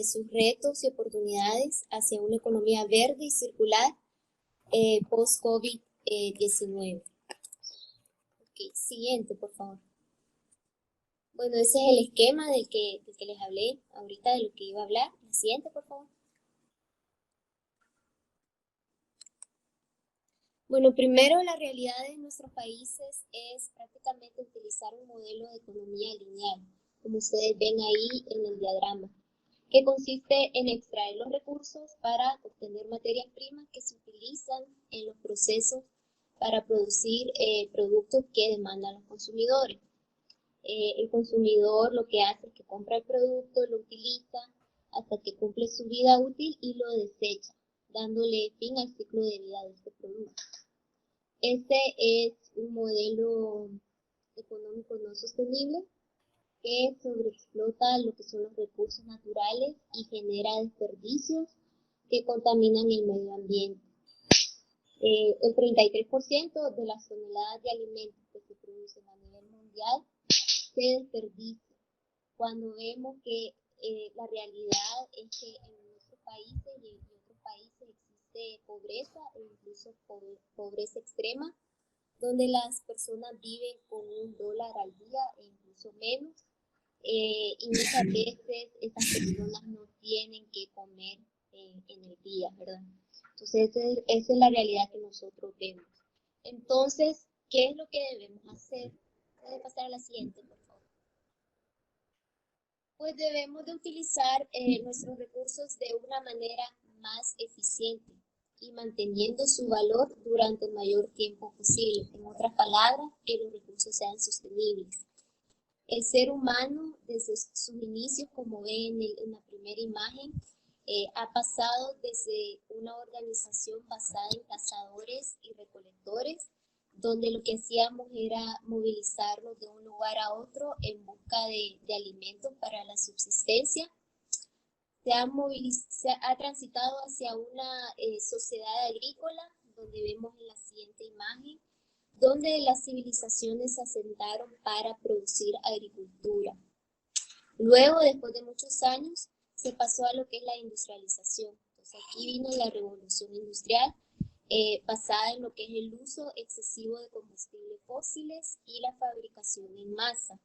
sus retos y oportunidades hacia una economía verde y circular post-COVID-19. Ok, siguiente, por favor. Bueno, ese es el esquema del que les hablé ahorita, de lo que iba a hablar. La siguiente, por favor. Bueno, primero, la realidad de nuestros países es prácticamente utilizar un modelo de economía lineal, como ustedes ven ahí en el diagrama, que consiste en extraer los recursos para obtener materias primas que se utilizan en los procesos para producir productos que demandan los consumidores. El consumidor lo que hace es que compra el producto, lo utiliza hasta que cumple su vida útil y lo desecha, dándole fin al ciclo de vida de este producto. Este es un modelo económico no sostenible que sobreexplota lo que son los recursos naturales y genera desperdicios que contaminan el medio ambiente. El 33% de las toneladas de alimentos que se producen a nivel mundial se desperdicia, cuando vemos que la realidad es que en nuestros países y en otros países existe pobreza e incluso pobreza extrema, donde las personas viven con $1 al día e incluso menos, y muchas veces estas personas no tienen que comer en el día, ¿verdad? Entonces esa es la realidad que nosotros vemos. Entonces, ¿qué es lo que debemos hacer? Puede pasar a la siguiente, por favor. Pues debemos de utilizar nuestros recursos de una manera más eficiente y manteniendo su valor durante el mayor tiempo posible. En otras palabras, que los recursos sean sostenibles. El ser humano, desde sus inicios, como ven en la primera imagen, ha pasado desde una organización basada en cazadores y recolectores, donde lo que hacíamos era movilizarnos de un lugar a otro en busca de alimentos para la subsistencia. Se ha transitado hacia una sociedad agrícola, donde vemos en la siguiente imagen, donde las civilizaciones se asentaron para producir agricultura. Luego, después de muchos años, se pasó a lo que es la industrialización. Entonces aquí vino la revolución industrial, basada en lo que es el uso excesivo de combustibles fósiles y la fabricación en masa.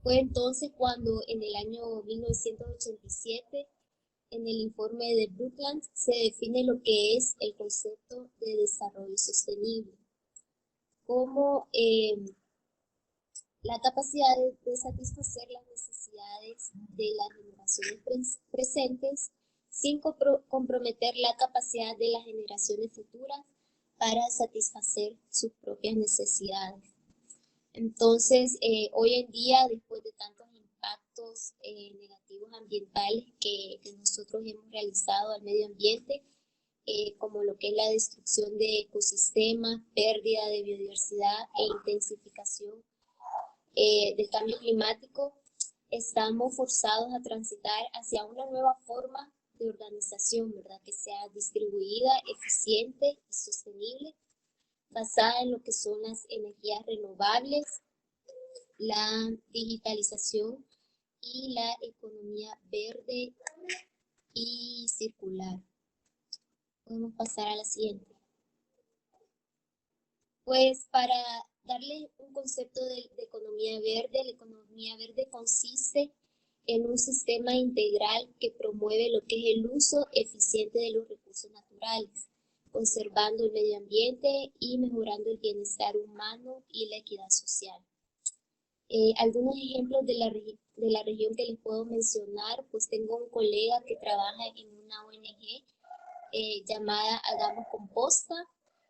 Fue entonces cuando en el año 1987, en el informe de Brundtland, se define lo que es el concepto de desarrollo sostenible, como la capacidad de satisfacer las necesidades de las generaciones presentes sin comprometer la capacidad de las generaciones futuras para satisfacer sus propias necesidades. Entonces, hoy en día, después de tantos impactos negativos ambientales que nosotros hemos realizado al medio ambiente, como lo que es la destrucción de ecosistemas, pérdida de biodiversidad e intensificación del cambio climático, estamos forzados a transitar hacia una nueva forma de organización, ¿verdad? Que sea distribuida, eficiente y sostenible, basada en lo que son las energías renovables, la digitalización y la economía verde y circular. Podemos pasar a la siguiente. Pues para darle un concepto de economía verde, la economía verde consiste en un sistema integral que promueve lo que es el uso eficiente de los recursos naturales, conservando el medio ambiente y mejorando el bienestar humano y la equidad social. Algunos ejemplos de la región que les puedo mencionar, pues tengo un colega que trabaja en una ONG llamada Hagamos Composta.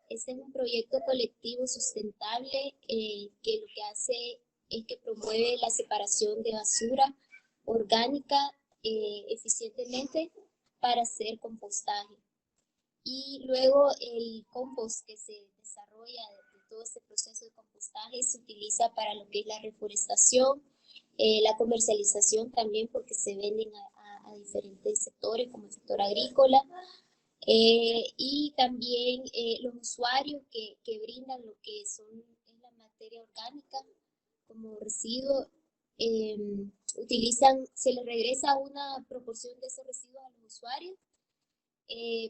Este es un proyecto colectivo sustentable que lo que hace es que promueve la separación de basura orgánica eficientemente para hacer compostaje. Y luego el compost que se desarrolla de todo este proceso de compostaje se utiliza para lo que es la reforestación, la comercialización también, porque se venden a diferentes sectores como el sector agrícola, Y también los usuarios que brindan lo que es la materia orgánica como residuo, se les regresa una proporción de esos residuos a los usuarios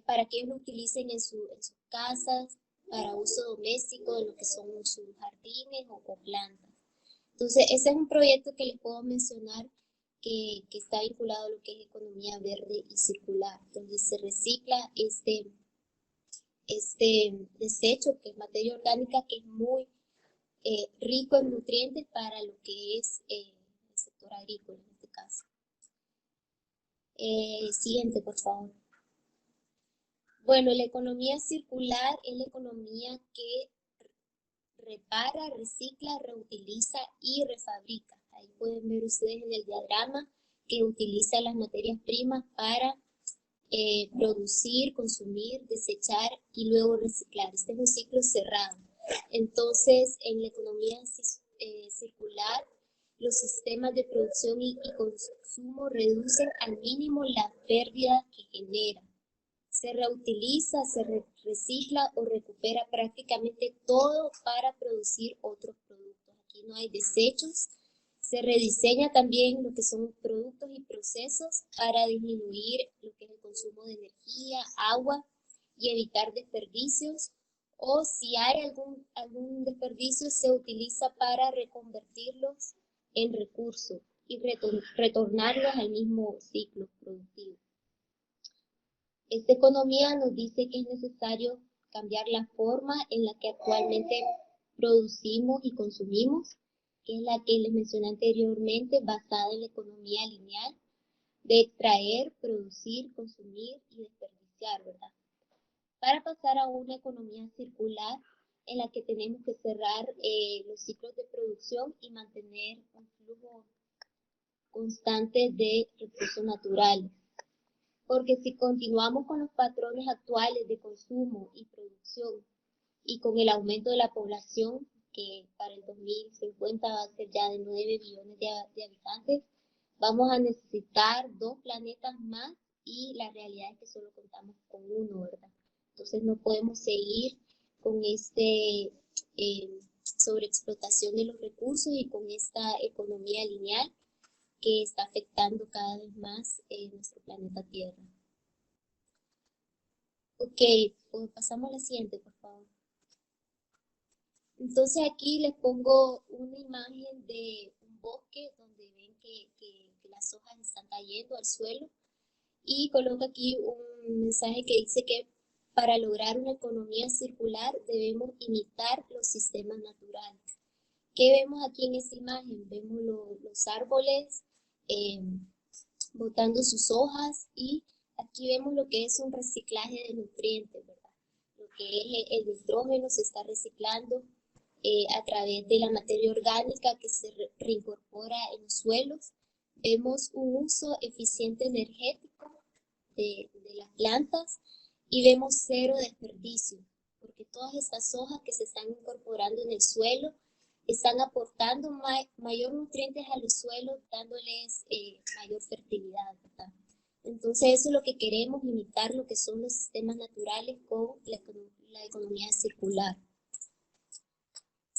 para que ellos lo utilicen en sus casas, para uso doméstico, en lo que son sus jardines o plantas. Entonces, ese es un proyecto que les puedo mencionar que está vinculado a lo que es economía verde y circular, donde se recicla este desecho, que es materia orgánica, que es muy rico en nutrientes para lo que es el sector agrícola en este caso. Siguiente, por favor. Bueno, la economía circular es la economía que repara, recicla, reutiliza y refabrica. Ahí pueden ver ustedes en el diagrama que utiliza las materias primas para producir, consumir, desechar y luego reciclar. Este es un ciclo cerrado. Entonces, en la economía circular, los sistemas de producción y consumo reducen al mínimo la pérdida que generan. Se reutiliza, se recicla o recupera prácticamente todo para producir otros productos. Aquí no hay desechos. Se rediseña también lo que son productos y procesos para disminuir lo que es el consumo de energía, agua y evitar desperdicios. O si hay algún desperdicio, se utiliza para reconvertirlos en recursos y retornarlos al mismo ciclo productivo. Esta economía nos dice que es necesario cambiar la forma en la que actualmente producimos y consumimos, que es la que les mencioné anteriormente, basada en la economía lineal, de extraer, producir, consumir y desperdiciar, ¿verdad? Para pasar a una economía circular en la que tenemos que cerrar los ciclos de producción y mantener un flujo constante de recursos naturales. Porque si continuamos con los patrones actuales de consumo y producción y con el aumento de la población, que para el 2050 va a ser ya de 9 billones de habitantes, vamos a necesitar 2 planetas más y la realidad es que solo contamos con uno, ¿verdad? Entonces no podemos seguir con sobreexplotación de los recursos y con esta economía lineal que está afectando cada vez más nuestro planeta Tierra. Ok, pues pasamos a la siguiente, por favor. Entonces aquí les pongo una imagen de un bosque donde ven que las hojas están cayendo al suelo y coloco aquí un mensaje que dice que para lograr una economía circular debemos imitar los sistemas naturales. ¿Qué vemos aquí en esta imagen? Vemos los árboles botando sus hojas y aquí vemos lo que es un reciclaje de nutrientes, ¿verdad? Lo que es el nitrógeno se está reciclando a través de la materia orgánica que se reincorpora en los suelos. Vemos un uso eficiente energético de las plantas y vemos cero desperdicio, porque todas estas hojas que se están incorporando en el suelo están aportando mayor nutrientes a los suelos, dándoles mayor fertilidad, ¿verdad? Entonces eso es lo que queremos, imitar lo que son los sistemas naturales con la economía circular.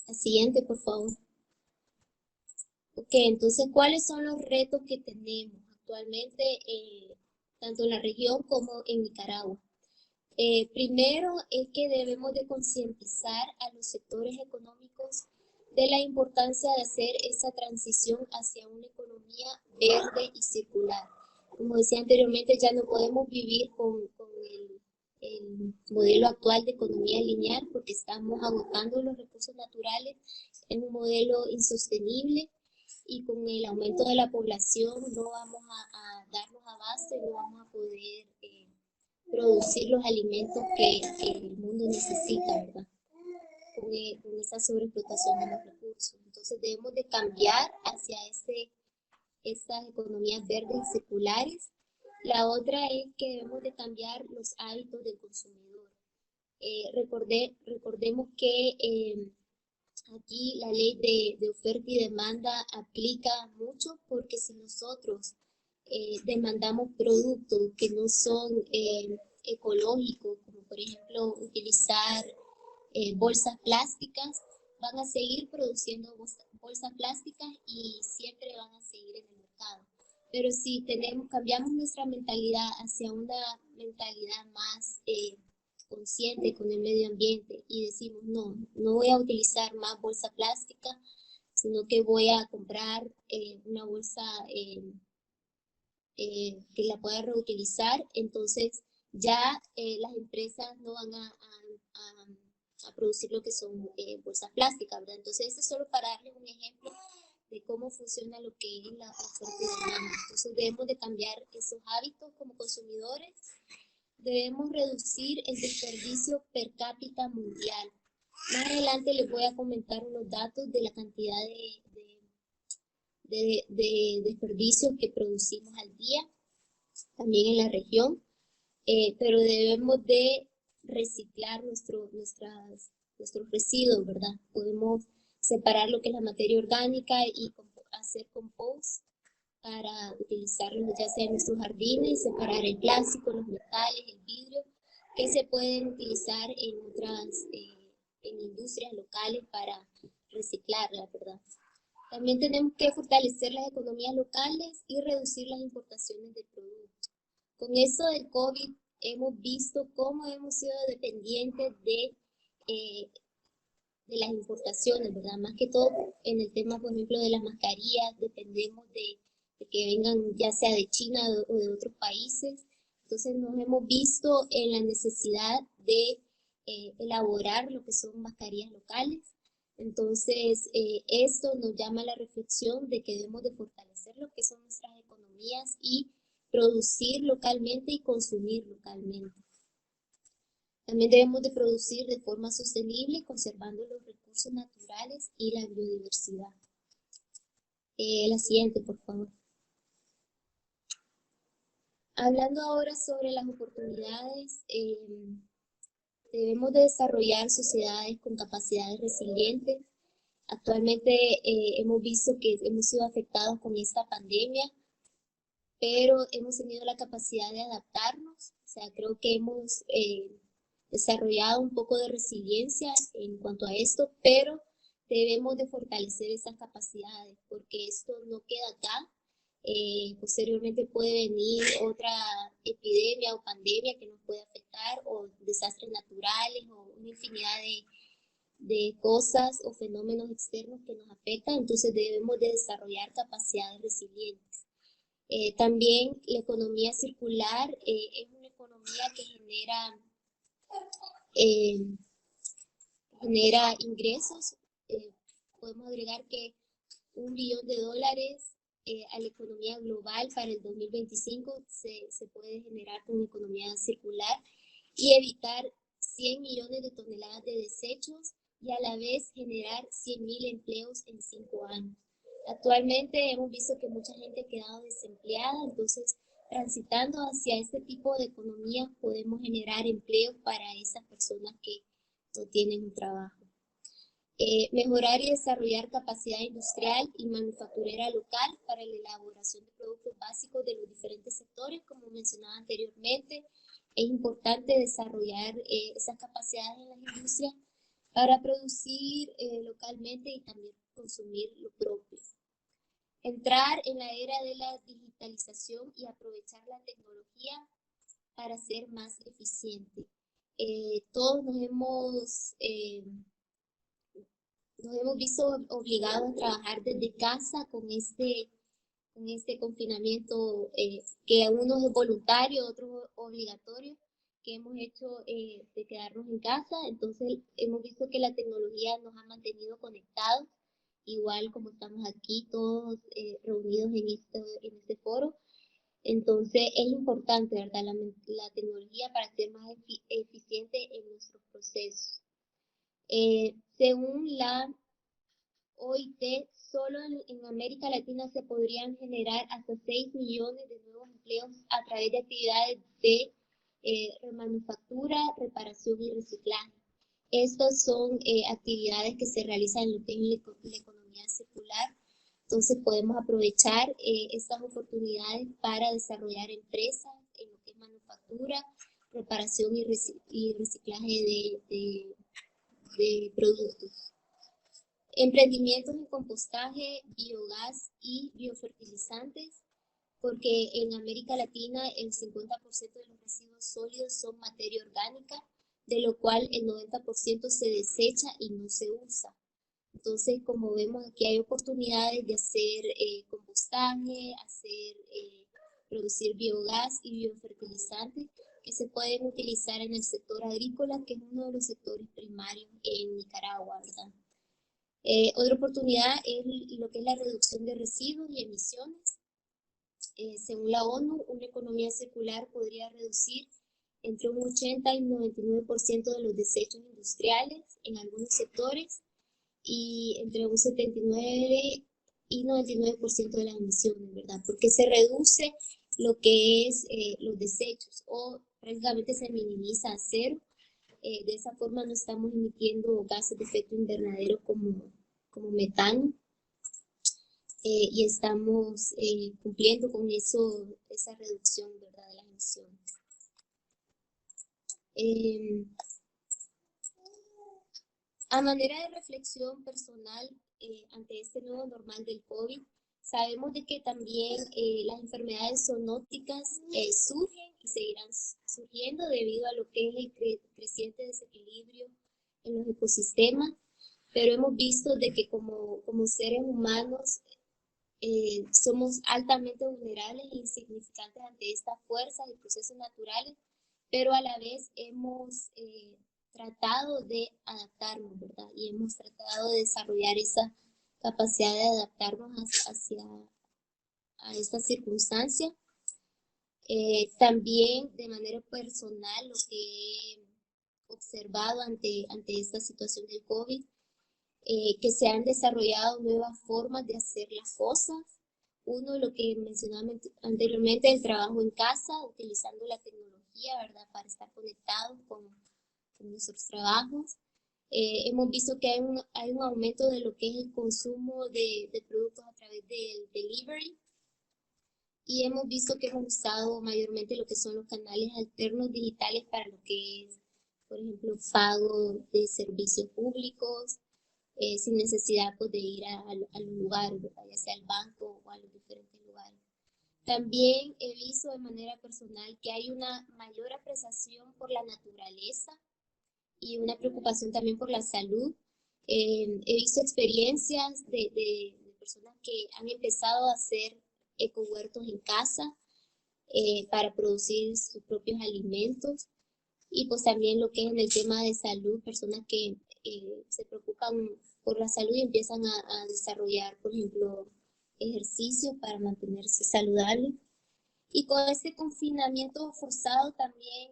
La siguiente, por favor. Ok, entonces, ¿cuáles son los retos que tenemos actualmente, tanto en la región como en Nicaragua? Primero es que debemos de concientizar a los sectores económicos de la importancia de hacer esa transición hacia una economía verde y circular. Como decía anteriormente, ya no podemos vivir con el modelo actual de economía lineal porque estamos agotando los recursos naturales en un modelo insostenible y con el aumento de la población no vamos a darnos abasto y no vamos a poder producir los alimentos que el mundo necesita, ¿verdad? Con esa sobreexplotación de los recursos. Entonces debemos de cambiar hacia estas economías verdes y circulares. La otra es que debemos de cambiar los hábitos del consumidor. Recordemos que aquí la ley de oferta y demanda aplica mucho porque si nosotros demandamos productos que no son ecológicos, como por ejemplo utilizar bolsas plásticas, van a seguir produciendo bolsas plásticas y siempre van a seguir en el mercado. Pero si cambiamos nuestra mentalidad hacia una mentalidad más consciente con el medio ambiente y decimos, no voy a utilizar más bolsa plástica, sino que voy a comprar una bolsa que la pueda reutilizar, entonces ya las empresas no van a producir lo que son bolsas plásticas, ¿verdad? Entonces, eso es solo para darles un ejemplo de cómo funciona lo que es la oferta y demanda. Entonces, debemos de cambiar esos hábitos como consumidores, debemos reducir el desperdicio per cápita mundial. Más adelante les voy a comentar unos datos de la cantidad de desperdicios que producimos al día, también en la región, pero debemos de reciclar nuestros residuos, ¿verdad? Podemos separar lo que es la materia orgánica y hacer compost para utilizarlos ya sea en nuestros jardines, separar el plástico, los metales, el vidrio, que se pueden utilizar en otras en industrias locales para reciclarla, ¿verdad? También tenemos que fortalecer las economías locales y reducir las importaciones de productos. Con eso del COVID hemos visto cómo hemos sido dependientes de las importaciones, ¿verdad? Más que todo en el tema, por ejemplo, de las mascarillas, dependemos de que vengan ya sea de China o de otros países. Entonces nos hemos visto en la necesidad de elaborar lo que son mascarillas locales. Entonces, esto nos llama a la reflexión de que debemos de fortalecer lo que son nuestras economías y producir localmente y consumir localmente. También debemos de producir de forma sostenible, conservando los recursos naturales y la biodiversidad. La siguiente, por favor. Hablando ahora sobre las oportunidades, debemos de desarrollar sociedades con capacidades resilientes. Actualmente hemos visto que hemos sido afectados con esta pandemia, pero hemos tenido la capacidad de adaptarnos. O sea, creo que hemos desarrollado un poco de resiliencia en cuanto a esto, pero debemos de fortalecer esas capacidades porque esto no queda acá. Posteriormente puede venir otra epidemia o pandemia que nos puede afectar, o desastres naturales, o una infinidad de cosas o fenómenos externos que nos afectan. Entonces debemos de desarrollar capacidades resilientes. También la economía circular es una economía que genera ingresos. Podemos agregar que $1 billón a la economía global para el 2025 se puede generar con economía circular y evitar 100 millones de toneladas de desechos y a la vez generar 100.000 empleos en 5 años. Actualmente hemos visto que mucha gente ha quedado desempleada, entonces transitando hacia este tipo de economía podemos generar empleos para esas personas que no tienen un trabajo. Mejorar y desarrollar capacidad industrial y manufacturera local para la elaboración de productos básicos de los diferentes sectores, como mencionaba anteriormente. Es importante desarrollar esas capacidades en las industrias para producir localmente y también consumir lo propio. Entrar en la era de la digitalización y aprovechar la tecnología para ser más eficiente. Todos nos hemos visto obligados a trabajar desde casa con este confinamiento, que a unos es voluntario, otros obligatorio, que hemos hecho de quedarnos en casa. Entonces hemos visto que la tecnología nos ha mantenido conectados, igual como estamos aquí todos reunidos en este foro. Entonces es importante, ¿verdad?, la tecnología para ser más eficiente en nuestros procesos. Según la OIT, solo en América Latina se podrían generar hasta 6 millones de nuevos empleos a través de actividades de remanufactura, reparación y reciclaje. Estas son actividades que se realizan en lo que es la economía circular. Entonces podemos aprovechar estas oportunidades para desarrollar empresas en lo que es manufactura, preparación y reciclaje de productos. Emprendimientos en compostaje, biogás y biofertilizantes, porque en América Latina el 50% de los residuos sólidos son materia orgánica, de lo cual el 90% se desecha y no se usa. Entonces, como vemos, aquí hay oportunidades de hacer compostaje, producir biogás y biofertilizantes que se pueden utilizar en el sector agrícola, que es uno de los sectores primarios en Nicaragua, ¿verdad? Otra oportunidad es lo que es la reducción de residuos y emisiones. Según la ONU, una economía circular podría reducir entre un 80 y un 99% de los desechos industriales en algunos sectores y entre un 79 y 99% de las emisiones, ¿verdad? Porque se reduce lo que es los desechos o prácticamente se minimiza a cero. De esa forma no estamos emitiendo gases de efecto invernadero como metano. Y estamos cumpliendo con esa reducción, ¿verdad?, de las emisiones. A manera de reflexión personal ante este nuevo normal del COVID, sabemos de que también las enfermedades zoonóticas surgen y seguirán surgiendo debido a lo que es el creciente desequilibrio en los ecosistemas, pero hemos visto de que como seres humanos somos altamente vulnerables e insignificantes ante estas fuerzas y procesos naturales, pero a la vez hemos tratado de adaptarnos, ¿verdad? Y hemos tratado de desarrollar esa capacidad de adaptarnos a esta circunstancia. También de manera personal, lo que he observado ante esta situación del COVID, que se han desarrollado nuevas formas de hacer las cosas. Uno, lo que mencionaba anteriormente, el trabajo en casa, utilizando la tecnología, ¿verdad?, para estar conectados con nuestros trabajos. Hemos visto que hay un aumento de lo que es el consumo de productos a través del delivery. Y hemos visto que hemos usado mayormente lo que son los canales alternos digitales para lo que es, por ejemplo, pago de servicios públicos, sin necesidad pues, de ir a los lugares, ¿verdad?, ya sea al banco o a los diferentes lugares. También he visto de manera personal que hay una mayor apreciación por la naturaleza y una preocupación también por la salud. He visto experiencias de personas que han empezado a hacer ecohuertos en casa para producir sus propios alimentos. Y pues también lo que es en el tema de salud, personas que se preocupan por la salud y empiezan a desarrollar, por ejemplo, ejercicios para mantenerse saludables. Y con este confinamiento forzado también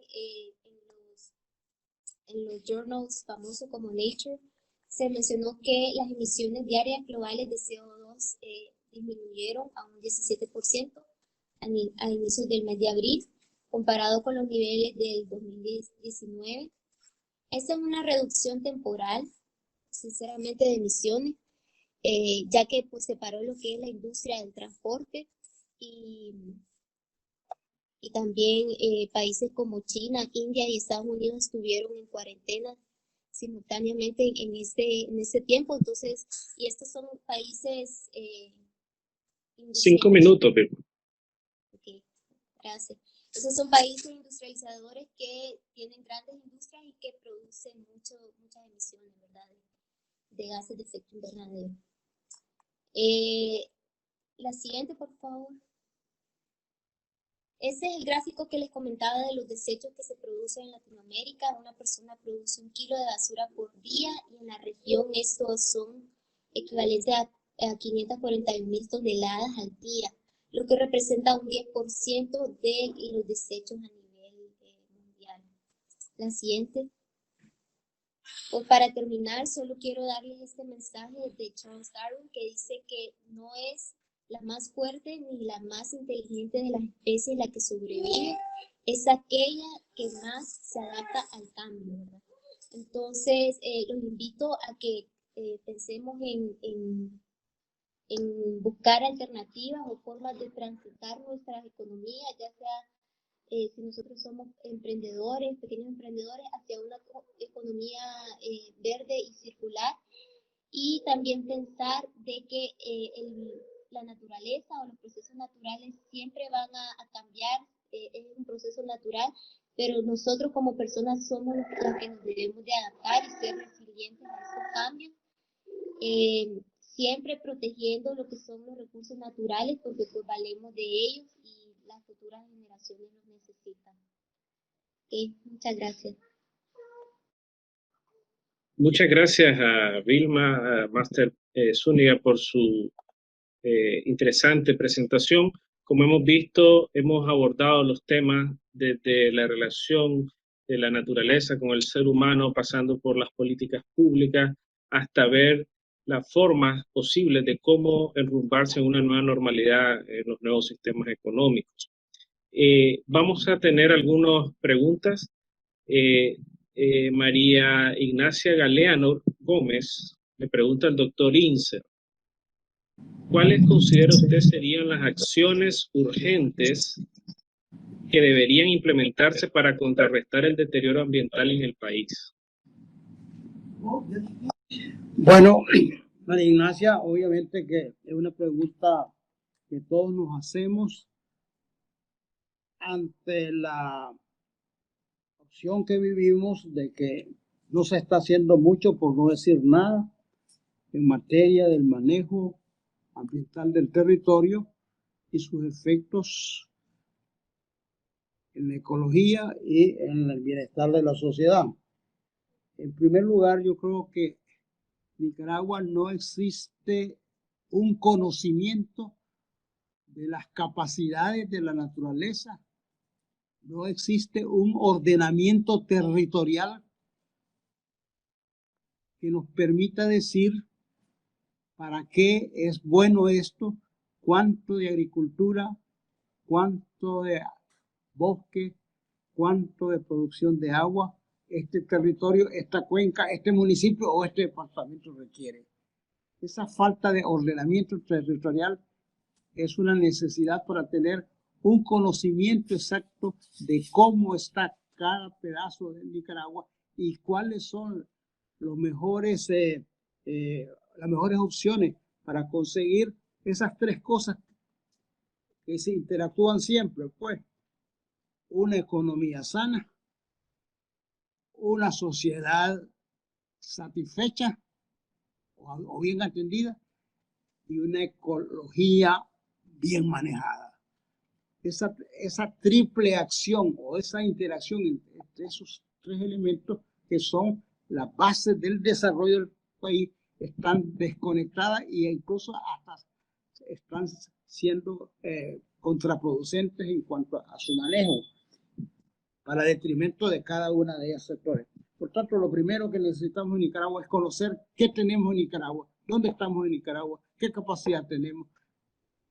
en los journals famosos como Nature, se mencionó que las emisiones diarias globales de CO2 disminuyeron a un 17% a inicios del mes de abril, comparado con los niveles del 2019. Esta es una reducción temporal, sinceramente, de emisiones, ya que pues, separó lo que es la industria del transporte y también países como China, India y Estados Unidos estuvieron en cuarentena simultáneamente en este tiempo. Entonces, y estos son países 5 minutos, Vilma. Ok, gracias. Esos son países industrializadores que tienen grandes industrias y que producen muchas emisiones, ¿verdad?, de gases de efecto invernadero. La siguiente, por favor. Ese es el gráfico que les comentaba de los desechos que se producen en Latinoamérica. Una persona produce 1 kilo de basura por día y en la región estos son equivalentes a 541.000 toneladas al día, lo que representa un 10% de los desechos a nivel mundial. La siguiente. Pues para terminar, solo quiero darles este mensaje de Charles Darwin que dice que no es la más fuerte ni la más inteligente de las especies la que sobrevive, es aquella que más se adapta al cambio, ¿verdad? Entonces, los invito a que pensemos en buscar alternativas o formas de transitar nuestras economías, ya sea si nosotros somos emprendedores, pequeños emprendedores, hacia una economía verde y circular. Y también pensar de que la naturaleza o los procesos naturales siempre van a cambiar, es un proceso natural, pero nosotros como personas somos los que nos debemos de adaptar y ser resilientes a esos cambios, siempre protegiendo lo que son los recursos naturales, porque pues valemos de ellos y las futuras generaciones los necesitan. Muchas gracias. Muchas gracias a Vilma, a Máster Zúñiga por su interesante presentación. Como hemos visto, hemos abordado los temas desde la relación de la naturaleza con el ser humano, pasando por las políticas públicas, hasta ver las formas posibles de cómo enrumbarse en una nueva normalidad en los nuevos sistemas económicos. Vamos a tener algunas preguntas. María Ignacia Galeano Gómez le pregunta al doctor Inser: ¿cuáles considera usted serían las acciones urgentes que deberían implementarse para contrarrestar el deterioro ambiental en el país? Bueno, María Ignacia, obviamente que es una pregunta que todos nos hacemos ante la opción que vivimos de que no se está haciendo mucho, por no decir nada, en materia del manejo ambiental del territorio y sus efectos en la ecología y en el bienestar de la sociedad. En primer lugar, yo creo que en Nicaragua no existe un conocimiento de las capacidades de la naturaleza, no existe un ordenamiento territorial que nos permita decir para qué es bueno esto, cuánto de agricultura, cuánto de bosque, cuánto de producción de agua este territorio, esta cuenca, este municipio o este departamento requiere. Esa falta de ordenamiento territorial es una necesidad para tener un conocimiento exacto de cómo está cada pedazo de Nicaragua y cuáles son los mejores, las mejores opciones para conseguir esas tres cosas que se interactúan siempre, pues una economía sana, una sociedad satisfecha o bien atendida y una ecología bien manejada. Esa triple acción o esa interacción entre esos tres elementos que son la base del desarrollo del país están desconectadas e incluso hasta están siendo contraproducentes en cuanto a su manejo para detrimento de cada una de esos sectores. Por tanto, lo primero que necesitamos en Nicaragua es conocer qué tenemos en Nicaragua, dónde estamos en Nicaragua, qué capacidad tenemos,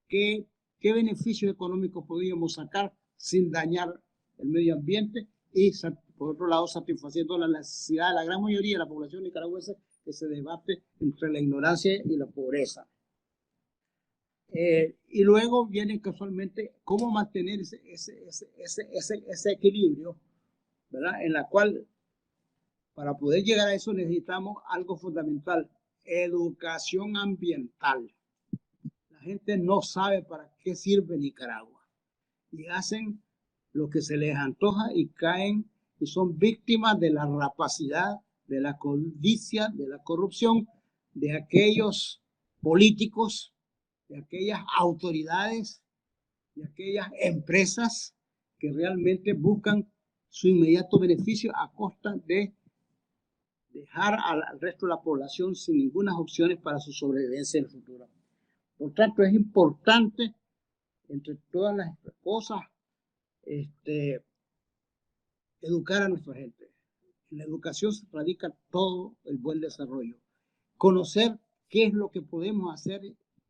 qué beneficios económicos podríamos sacar sin dañar el medio ambiente y, por otro lado, satisfaciendo la necesidad de la gran mayoría de la población nicaragüense que se debate entre la ignorancia y la pobreza. Y luego viene casualmente cómo mantener ese equilibrio, ¿verdad? En la cual, para poder llegar a eso, necesitamos algo fundamental: educación ambiental. La gente no sabe para qué sirve Nicaragua y hacen lo que se les antoja y caen y son víctimas de la rapacidad, de la codicia, de la corrupción de aquellos políticos, de aquellas autoridades, de aquellas empresas que realmente buscan su inmediato beneficio a costa de dejar al resto de la población sin ninguna opciones para su sobrevivencia en el futuro. Por tanto, es importante, entre todas las cosas, educar a nuestra gente. En la educación se radica todo el buen desarrollo. Conocer qué es lo que podemos hacer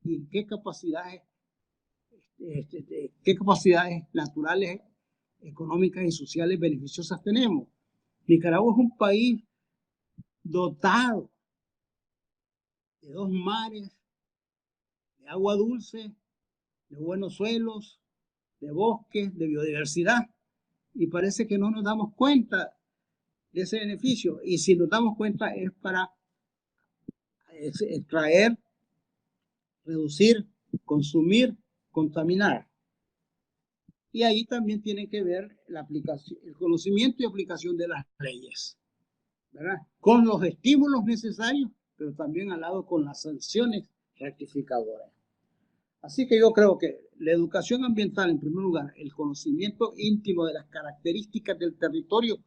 y qué capacidades naturales, económicas y sociales beneficiosas tenemos. Nicaragua es un país dotado de 2 mares, de agua dulce, de buenos suelos, de bosques, de biodiversidad, y parece que no nos damos cuenta de ese beneficio. Y si nos damos cuenta es para extraer, reducir, consumir, contaminar. Y ahí también tiene que ver la aplicación, el conocimiento y aplicación de las leyes, ¿verdad? Con los estímulos necesarios, pero también al lado con las sanciones rectificadoras. Así que yo creo que la educación ambiental, en primer lugar, el conocimiento íntimo de las características del territorio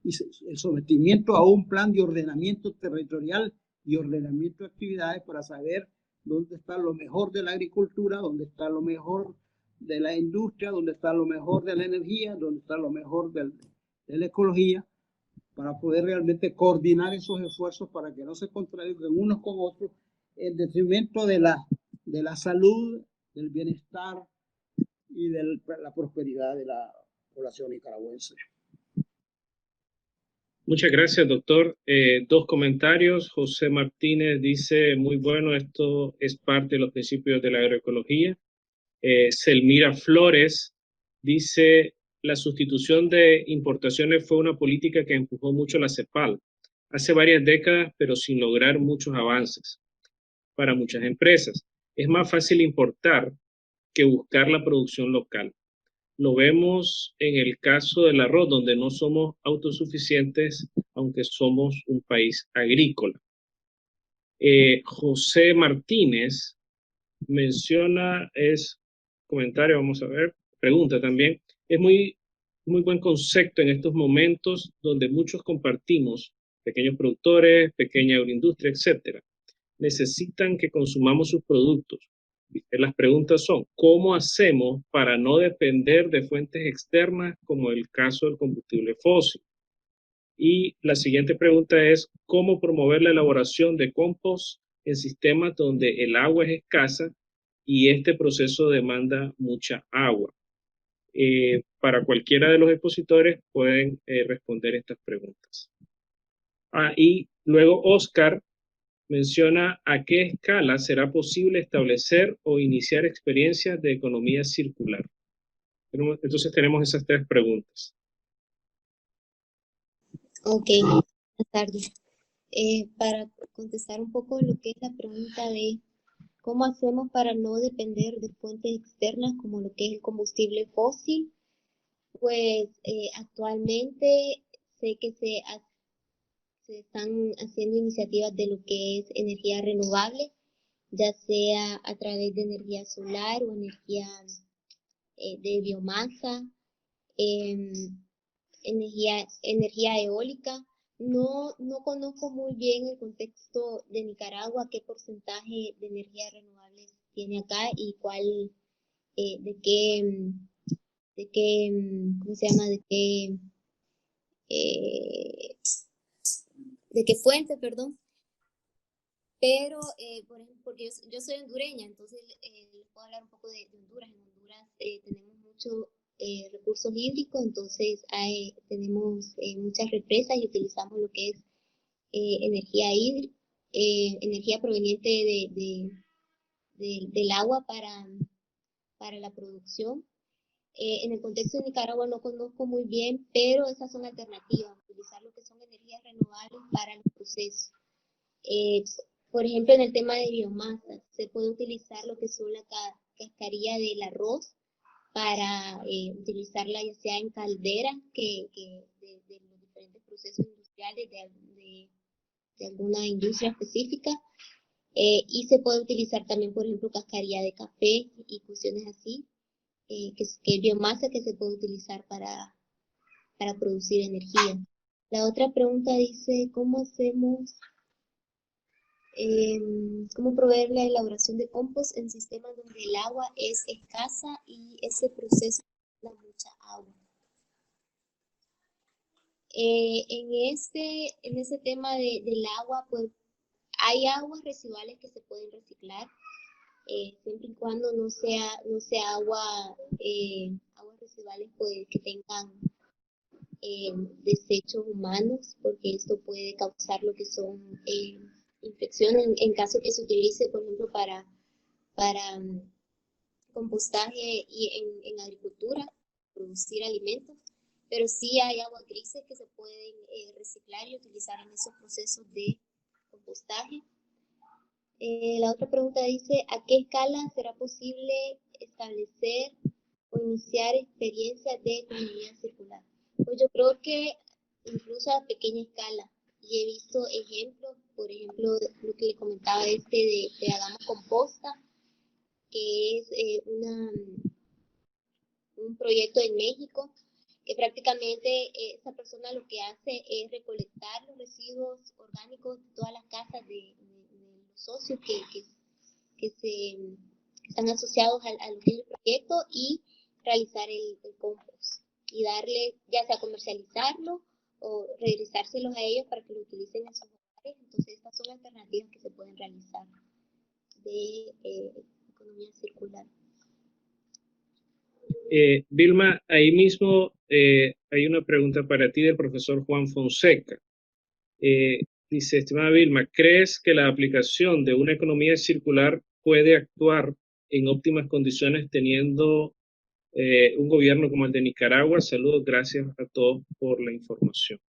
y el sometimiento a un plan de ordenamiento territorial y ordenamiento de actividades para saber dónde está lo mejor de la agricultura, dónde está lo mejor de la industria, dónde está lo mejor de la energía, dónde está lo mejor de la ecología, para poder realmente coordinar esos esfuerzos para que no se contradigan unos con otros en detrimento de la salud, del bienestar y de la prosperidad de la población nicaragüense. Muchas gracias, doctor. Dos comentarios. José Martínez dice, muy bueno, esto es parte de los principios de la agroecología. Selmira Flores dice, la sustitución de importaciones fue una política que empujó mucho la CEPAL hace varias décadas, pero sin lograr muchos avances para muchas empresas. Es más fácil importar que buscar la producción local. Lo vemos en el caso del arroz, donde no somos autosuficientes, aunque somos un país agrícola. José Martínez menciona, comentario, vamos a ver, pregunta también, es muy buen concepto en estos momentos donde muchos compartimos, pequeños productores, pequeña agroindustria, etcétera, necesitan que consumamos sus productos. Las preguntas son, ¿cómo hacemos para no depender de fuentes externas como el caso del combustible fósil? Y la siguiente pregunta es, ¿cómo promover la elaboración de compost en sistemas donde el agua es escasa y este proceso demanda mucha agua? Para cualquiera de los expositores pueden responder estas preguntas. Y luego Oscar menciona a qué escala será posible establecer o iniciar experiencias de economía circular. Entonces tenemos esas tres preguntas. Ok, buenas tardes. Para contestar un poco lo que es la pregunta de cómo hacemos para no depender de fuentes externas como lo que es el combustible fósil, pues actualmente sé que se están haciendo iniciativas de lo que es energía renovable, ya sea a través de energía solar o energía de biomasa, energía eólica. No conozco muy bien el contexto de Nicaragua, qué porcentaje de energía renovable tiene acá y cuál, de qué, ¿cómo se llama? De qué fuente, perdón. Pero, por ejemplo, porque yo soy hondureña, entonces les puedo hablar un poco de Honduras. En Honduras tenemos muchos recursos hídricos, entonces tenemos muchas represas y utilizamos lo que es energía hídrica, energía proveniente del agua para la producción. En el contexto de Nicaragua no conozco muy bien, pero esas son alternativas, utilizar lo que son energías renovables para el proceso. Por ejemplo, en el tema de biomasa, se puede utilizar lo que son la cascarilla del arroz para utilizarla ya sea en calderas de los diferentes procesos industriales de alguna industria específica. Y se puede utilizar también, por ejemplo, cascarilla de café y cuestiones así, que es biomasa que se puede utilizar para producir energía. La otra pregunta dice, ¿cómo hacemos, cómo proveer la elaboración de compost en sistemas donde el agua es escasa y ese proceso da mucha agua? En ese tema del agua, pues hay aguas residuales que se pueden reciclar, siempre y cuando no sea aguas residuales pues, que tengan desechos humanos, porque esto puede causar lo que son infecciones en caso que se utilice, por ejemplo, para compostaje y en agricultura, producir alimentos. pero sí hay aguas grises que se pueden reciclar y utilizar en esos procesos de compostaje. La otra pregunta dice, ¿a qué escala será posible establecer o iniciar experiencias de economía circular? Pues yo creo que incluso a pequeña escala, y he visto ejemplos, por ejemplo, lo que le comentaba de Hagamos Composta, que es un proyecto en México, que prácticamente esa persona lo que hace es recolectar los residuos orgánicos de todas las casas de los socios que están asociados al proyecto y realizar el compost y darle, ya sea comercializarlo o regresárselos a ellos para que lo utilicen en sus hogares. Entonces estas son alternativas que se pueden realizar de economía circular. Vilma, ahí mismo hay una pregunta para ti del profesor Juan Fonseca. Dice, estimada Vilma, ¿crees que la aplicación de una economía circular puede actuar en óptimas condiciones teniendo un gobierno como el de Nicaragua? Saludos, gracias a todos por la información.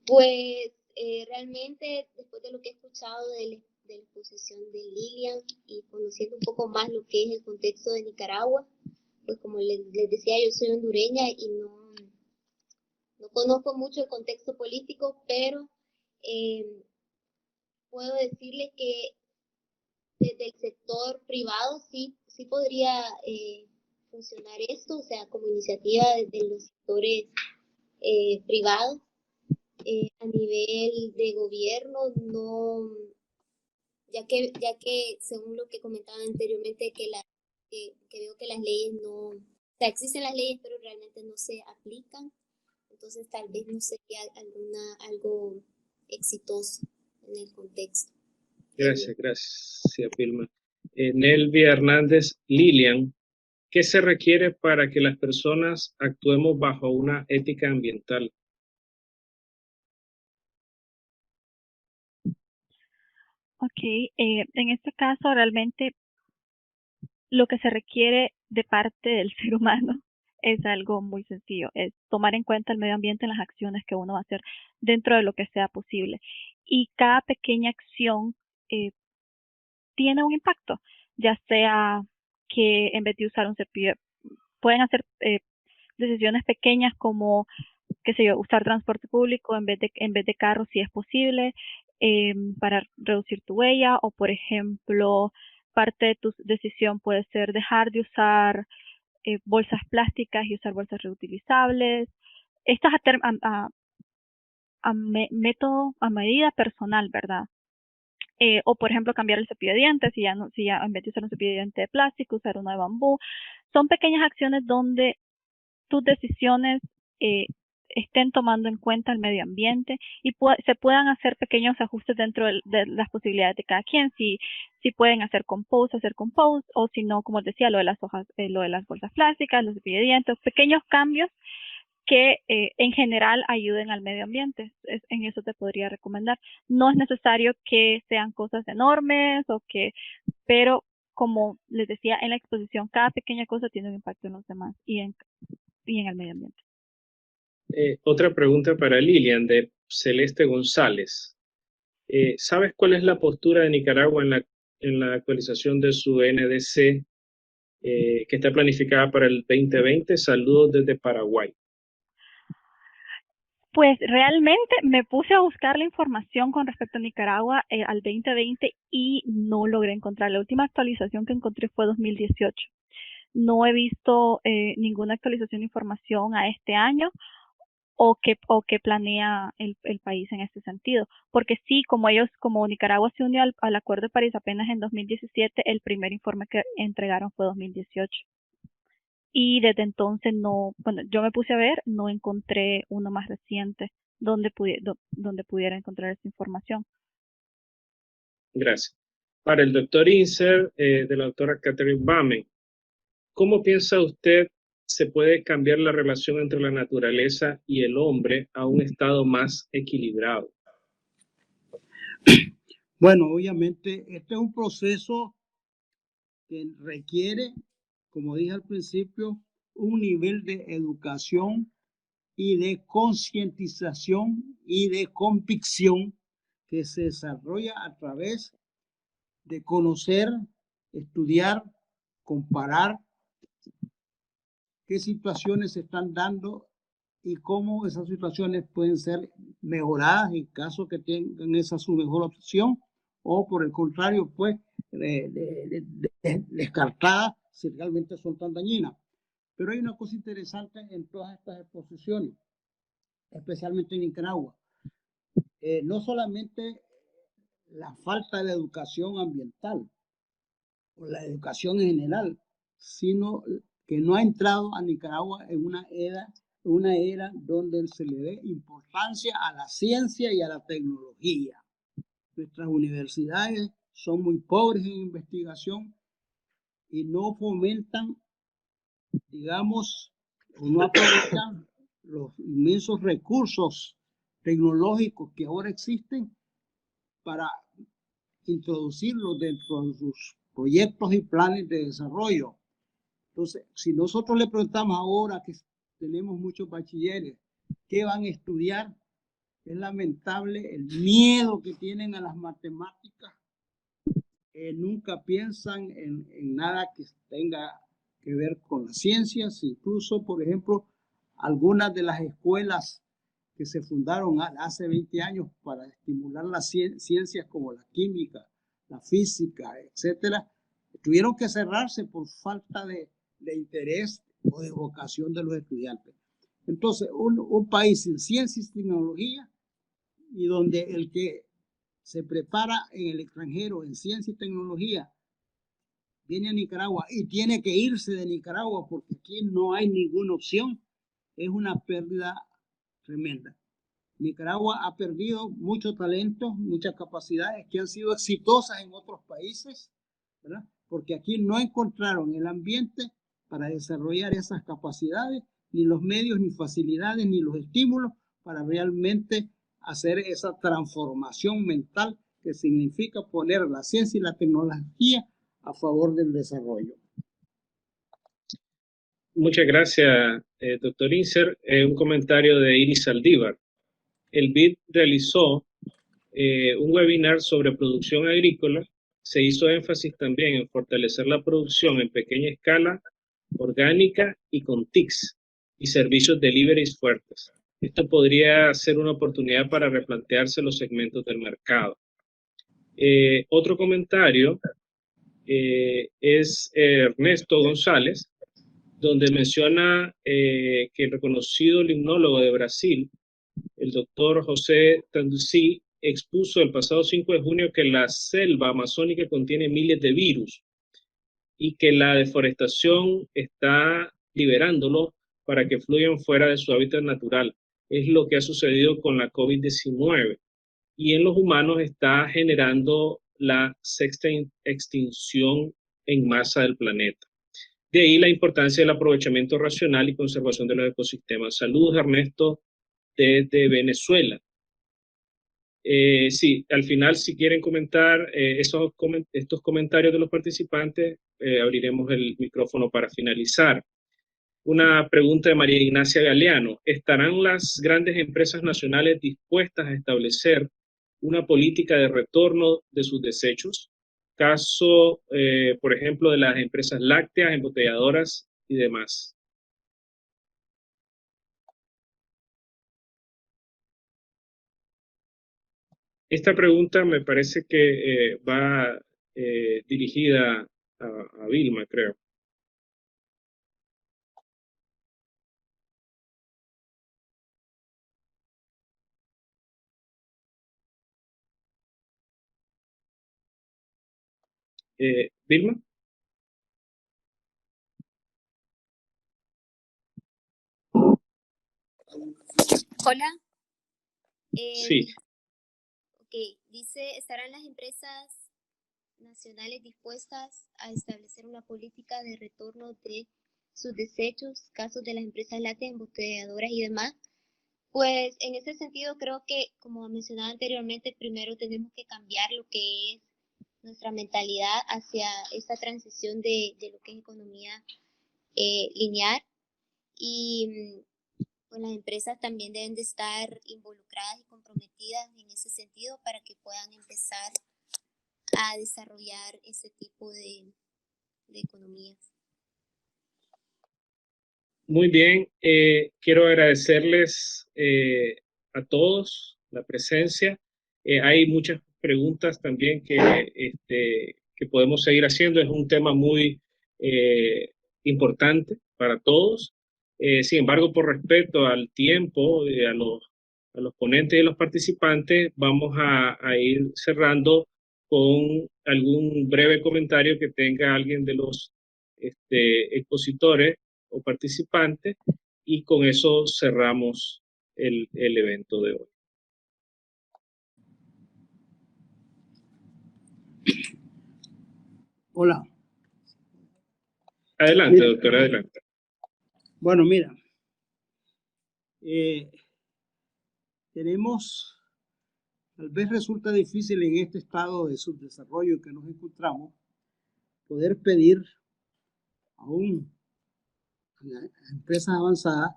Pues realmente, después de lo que he escuchado de la exposición de Lilian y conociendo un poco más lo que es el contexto de Nicaragua, pues como les decía, yo soy hondureña y no conozco mucho el contexto político, pero puedo decirles que desde el sector privado sí podría funcionar esto, o sea, como iniciativa desde los sectores privados. A nivel de gobierno, no, ya que según lo que comentaba anteriormente, que veo que las leyes no, o sea, existen las leyes, pero realmente no se aplican, entonces tal vez no sería algo exitoso en el contexto. Gracias, Vilma. Nelvia Hernández, Lilian, ¿qué se requiere para que las personas actuemos bajo una ética ambiental? Ok, en este caso realmente lo que se requiere de parte del ser humano es algo muy sencillo, es tomar en cuenta el medio ambiente en las acciones que uno va a hacer dentro de lo que sea posible. Y cada pequeña acción tiene un impacto, ya sea que en vez de usar un cepillo, pueden hacer decisiones pequeñas como, qué sé yo, usar transporte público en vez de carro si es posible, para reducir tu huella, o por ejemplo, parte de tu decisión puede ser dejar de usar bolsas plásticas y usar bolsas reutilizables. Esto es a medida personal, ¿verdad? O por ejemplo cambiar el cepillo de dientes, si ya en vez de usar un cepillo de dientes de plástico, usar uno de bambú. Son pequeñas acciones donde tus decisiones estén tomando en cuenta el medio ambiente y se puedan hacer pequeños ajustes dentro de las posibilidades de cada quien. Si pueden hacer compost, o si no, como decía, lo de las hojas, lo de las bolsas plásticas, los cepillos de dientes, pequeños cambios que en general ayuden al medio ambiente. En eso te podría recomendar. No es necesario que sean cosas enormes pero como les decía en la exposición, cada pequeña cosa tiene un impacto en los demás y en el medio ambiente. Otra pregunta para Lilian de Celeste González. ¿Sabes cuál es la postura de Nicaragua en la actualización de su NDC que está planificada para el 2020? Saludos desde Paraguay. Pues realmente me puse a buscar la información con respecto a Nicaragua al 2020 y no logré encontrar. La última actualización que encontré fue 2018. No he visto ninguna actualización de información a este año o que planea el país en este sentido. Porque sí, como Nicaragua se unió al Acuerdo de París apenas en 2017, el primer informe que entregaron fue 2018. Y desde entonces yo me puse a ver, no encontré uno más reciente donde pudiera encontrar esta información. Gracias. Para el doctor Inser, de la doctora Catherine Bamen, ¿cómo piensa usted se puede cambiar la relación entre la naturaleza y el hombre a un estado más equilibrado? Bueno, obviamente este es un proceso que requiere como dije al principio, un nivel de educación y de concientización y de convicción que se desarrolla a través de conocer, estudiar, comparar qué situaciones se están dando y cómo esas situaciones pueden ser mejoradas en caso que tengan esa su mejor opción, o por el contrario, pues descartadas si realmente son tan dañinas. Pero hay una cosa interesante en todas estas exposiciones, especialmente en Nicaragua. No solamente la falta de educación ambiental o la educación en general, sino que no ha entrado a Nicaragua en una era donde se le dé importancia a la ciencia y a la tecnología. Nuestras universidades son muy pobres en investigación y no fomentan, digamos, o no aprovechan los inmensos recursos tecnológicos que ahora existen para introducirlos dentro de sus proyectos y planes de desarrollo. Entonces, si nosotros le preguntamos ahora que tenemos muchos bachilleres, ¿qué van a estudiar? Es lamentable el miedo que tienen a las matemáticas. Nunca piensan en nada que tenga que ver con las ciencias. Incluso, por ejemplo, algunas de las escuelas que se fundaron hace 20 años para estimular las ciencias como la química, la física, etcétera, tuvieron que cerrarse por falta de interés o de vocación de los estudiantes. Entonces, un país sin ciencia y tecnología, y donde el que se prepara en el extranjero en ciencia y tecnología viene a Nicaragua y tiene que irse de Nicaragua porque aquí no hay ninguna opción, es una pérdida tremenda. Nicaragua ha perdido muchos talentos, muchas capacidades que han sido exitosas en otros países, ¿verdad? Porque aquí no encontraron el ambiente para desarrollar esas capacidades, ni los medios, ni facilidades, ni los estímulos para realmente hacer esa transformación mental que significa poner la ciencia y la tecnología a favor del desarrollo. Muchas gracias, doctor Inser. Un comentario de Iris Saldívar. El BID realizó un webinar sobre producción agrícola. Se hizo énfasis también en fortalecer la producción en pequeña escala, orgánica y con TICs y servicios deliveries fuertes. Esto podría ser una oportunidad para replantearse los segmentos del mercado. Otro comentario es Ernesto González, donde menciona que el reconocido limnólogo de Brasil, el doctor José Tanduci, expuso el pasado 5 de junio que la selva amazónica contiene miles de virus y que la deforestación está liberándolos para que fluyan fuera de su hábitat natural. Es lo que ha sucedido con la COVID-19 y en los humanos está generando la sexta extinción en masa del planeta. De ahí la importancia del aprovechamiento racional y conservación de los ecosistemas. Saludos, Ernesto, desde Venezuela. Sí, al final, si quieren comentar estos comentarios de los participantes, abriremos el micrófono para finalizar. Una pregunta de María Ignacia Galeano. ¿Estarán las grandes empresas nacionales dispuestas a establecer una política de retorno de sus desechos? Caso, por ejemplo, de las empresas lácteas, embotelladoras y demás. Esta pregunta me parece que va dirigida a Vilma, creo. Vilma. Hola. Sí. Ok, dice, ¿estarán las empresas nacionales dispuestas a establecer una política de retorno de sus desechos, casos de las empresas lácteas, embotelladoras y demás? Pues en ese sentido creo que, como mencionaba anteriormente, primero tenemos que cambiar lo que es nuestra mentalidad hacia esta transición de lo que es economía lineal y pues las empresas también deben de estar involucradas y comprometidas en ese sentido para que puedan empezar a desarrollar ese tipo de economías. Muy bien, quiero agradecerles a todos la presencia. Hay muchas preguntas también que podemos seguir haciendo. Es un tema muy importante para todos. Sin embargo, por respeto al tiempo, a los ponentes y a los participantes, vamos a ir cerrando con algún breve comentario que tenga alguien de los expositores o participantes, y con eso cerramos el evento de hoy. Hola. Adelante, Mira, doctor, adelante. bueno, mira, tenemos, tal vez resulta difícil en este estado de subdesarrollo que nos encontramos, poder pedir a empresas avanzadas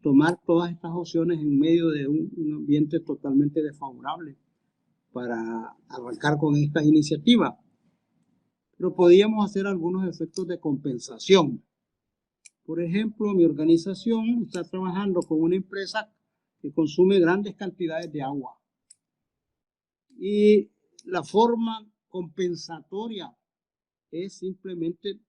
tomar todas estas opciones en medio de un ambiente totalmente desfavorable para arrancar con esta iniciativa. Pero podíamos hacer algunos efectos de compensación. Por ejemplo, mi organización está trabajando con una empresa que consume grandes cantidades de agua. Y la forma compensatoria es simplemente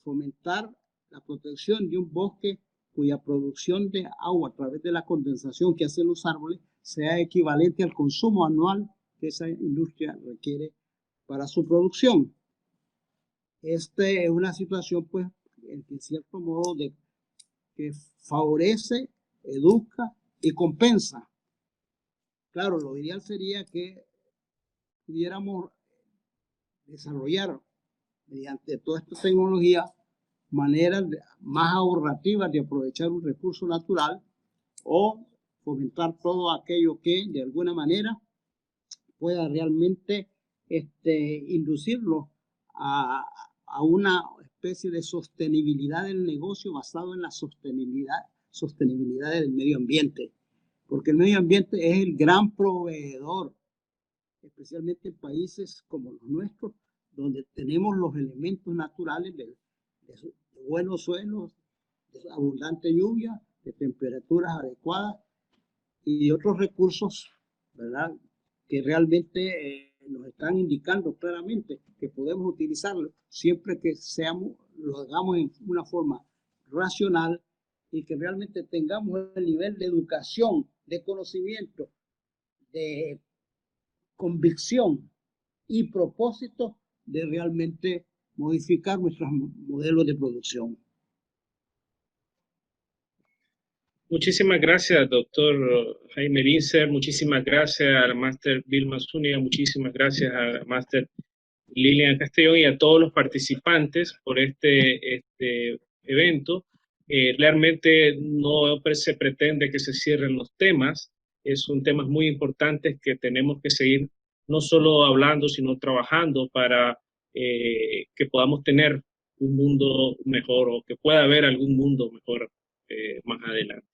fomentar la protección de un bosque cuya producción de agua a través de la condensación que hacen los árboles sea equivalente al consumo anual que esa industria requiere para su producción. Esta es una situación, pues, en cierto modo, que favorece, educa y compensa. Claro, lo ideal sería que pudiéramos desarrollar mediante toda esta tecnología maneras más ahorrativas de aprovechar un recurso natural o fomentar todo aquello que de alguna manera pueda realmente inducirlo a una especie de sostenibilidad del negocio basado en la sostenibilidad del medio ambiente, porque el medio ambiente es el gran proveedor, especialmente en países como los nuestros, donde tenemos los elementos naturales de buenos suelos, de abundante lluvia, de temperaturas adecuadas y otros recursos, ¿verdad?, que realmente nos están indicando claramente que podemos utilizarlo siempre que lo hagamos en una forma racional y que realmente tengamos el nivel de educación, de conocimiento, de convicción y propósito de realmente modificar nuestros modelos de producción. Muchísimas gracias, doctor Jaime Binzer. Muchísimas gracias al máster Vilma Zúñiga. Muchísimas gracias al máster Lilian Castellón y a todos los participantes por este evento. Realmente no se pretende que se cierren los temas. Son temas muy importantes que tenemos que seguir no solo hablando, sino trabajando para que podamos tener un mundo mejor, o que pueda haber algún mundo mejor más adelante.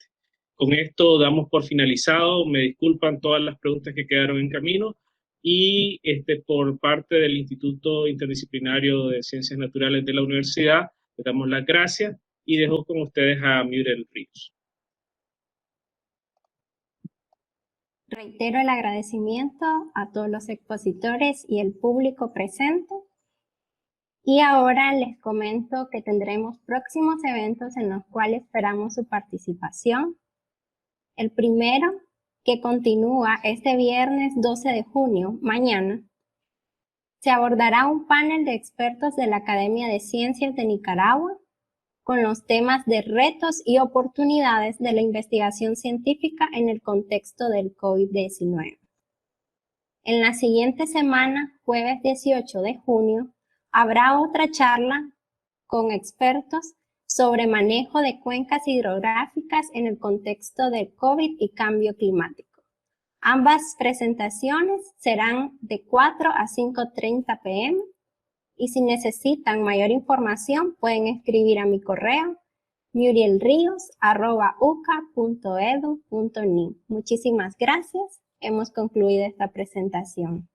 Con esto damos por finalizado. Me disculpan todas las preguntas que quedaron en camino, y por parte del Instituto Interdisciplinario de Ciencias Naturales de la Universidad, les damos las gracias y dejo con ustedes a Muriel Ríos. Reitero el agradecimiento a todos los expositores y el público presente. Y ahora les comento que tendremos próximos eventos en los cuales esperamos su participación. El primero, que continúa este viernes 12 de junio, mañana, se abordará un panel de expertos de la Academia de Ciencias de Nicaragua con los temas de retos y oportunidades de la investigación científica en el contexto del COVID-19. En la siguiente semana, jueves 18 de junio, habrá otra charla con expertos sobre manejo de cuencas hidrográficas en el contexto del COVID y cambio climático. Ambas presentaciones serán de 4 a 5:30 p.m. Y si necesitan mayor información, pueden escribir a mi correo murielrios@uca.edu.ni. Muchísimas gracias. Hemos concluido esta presentación.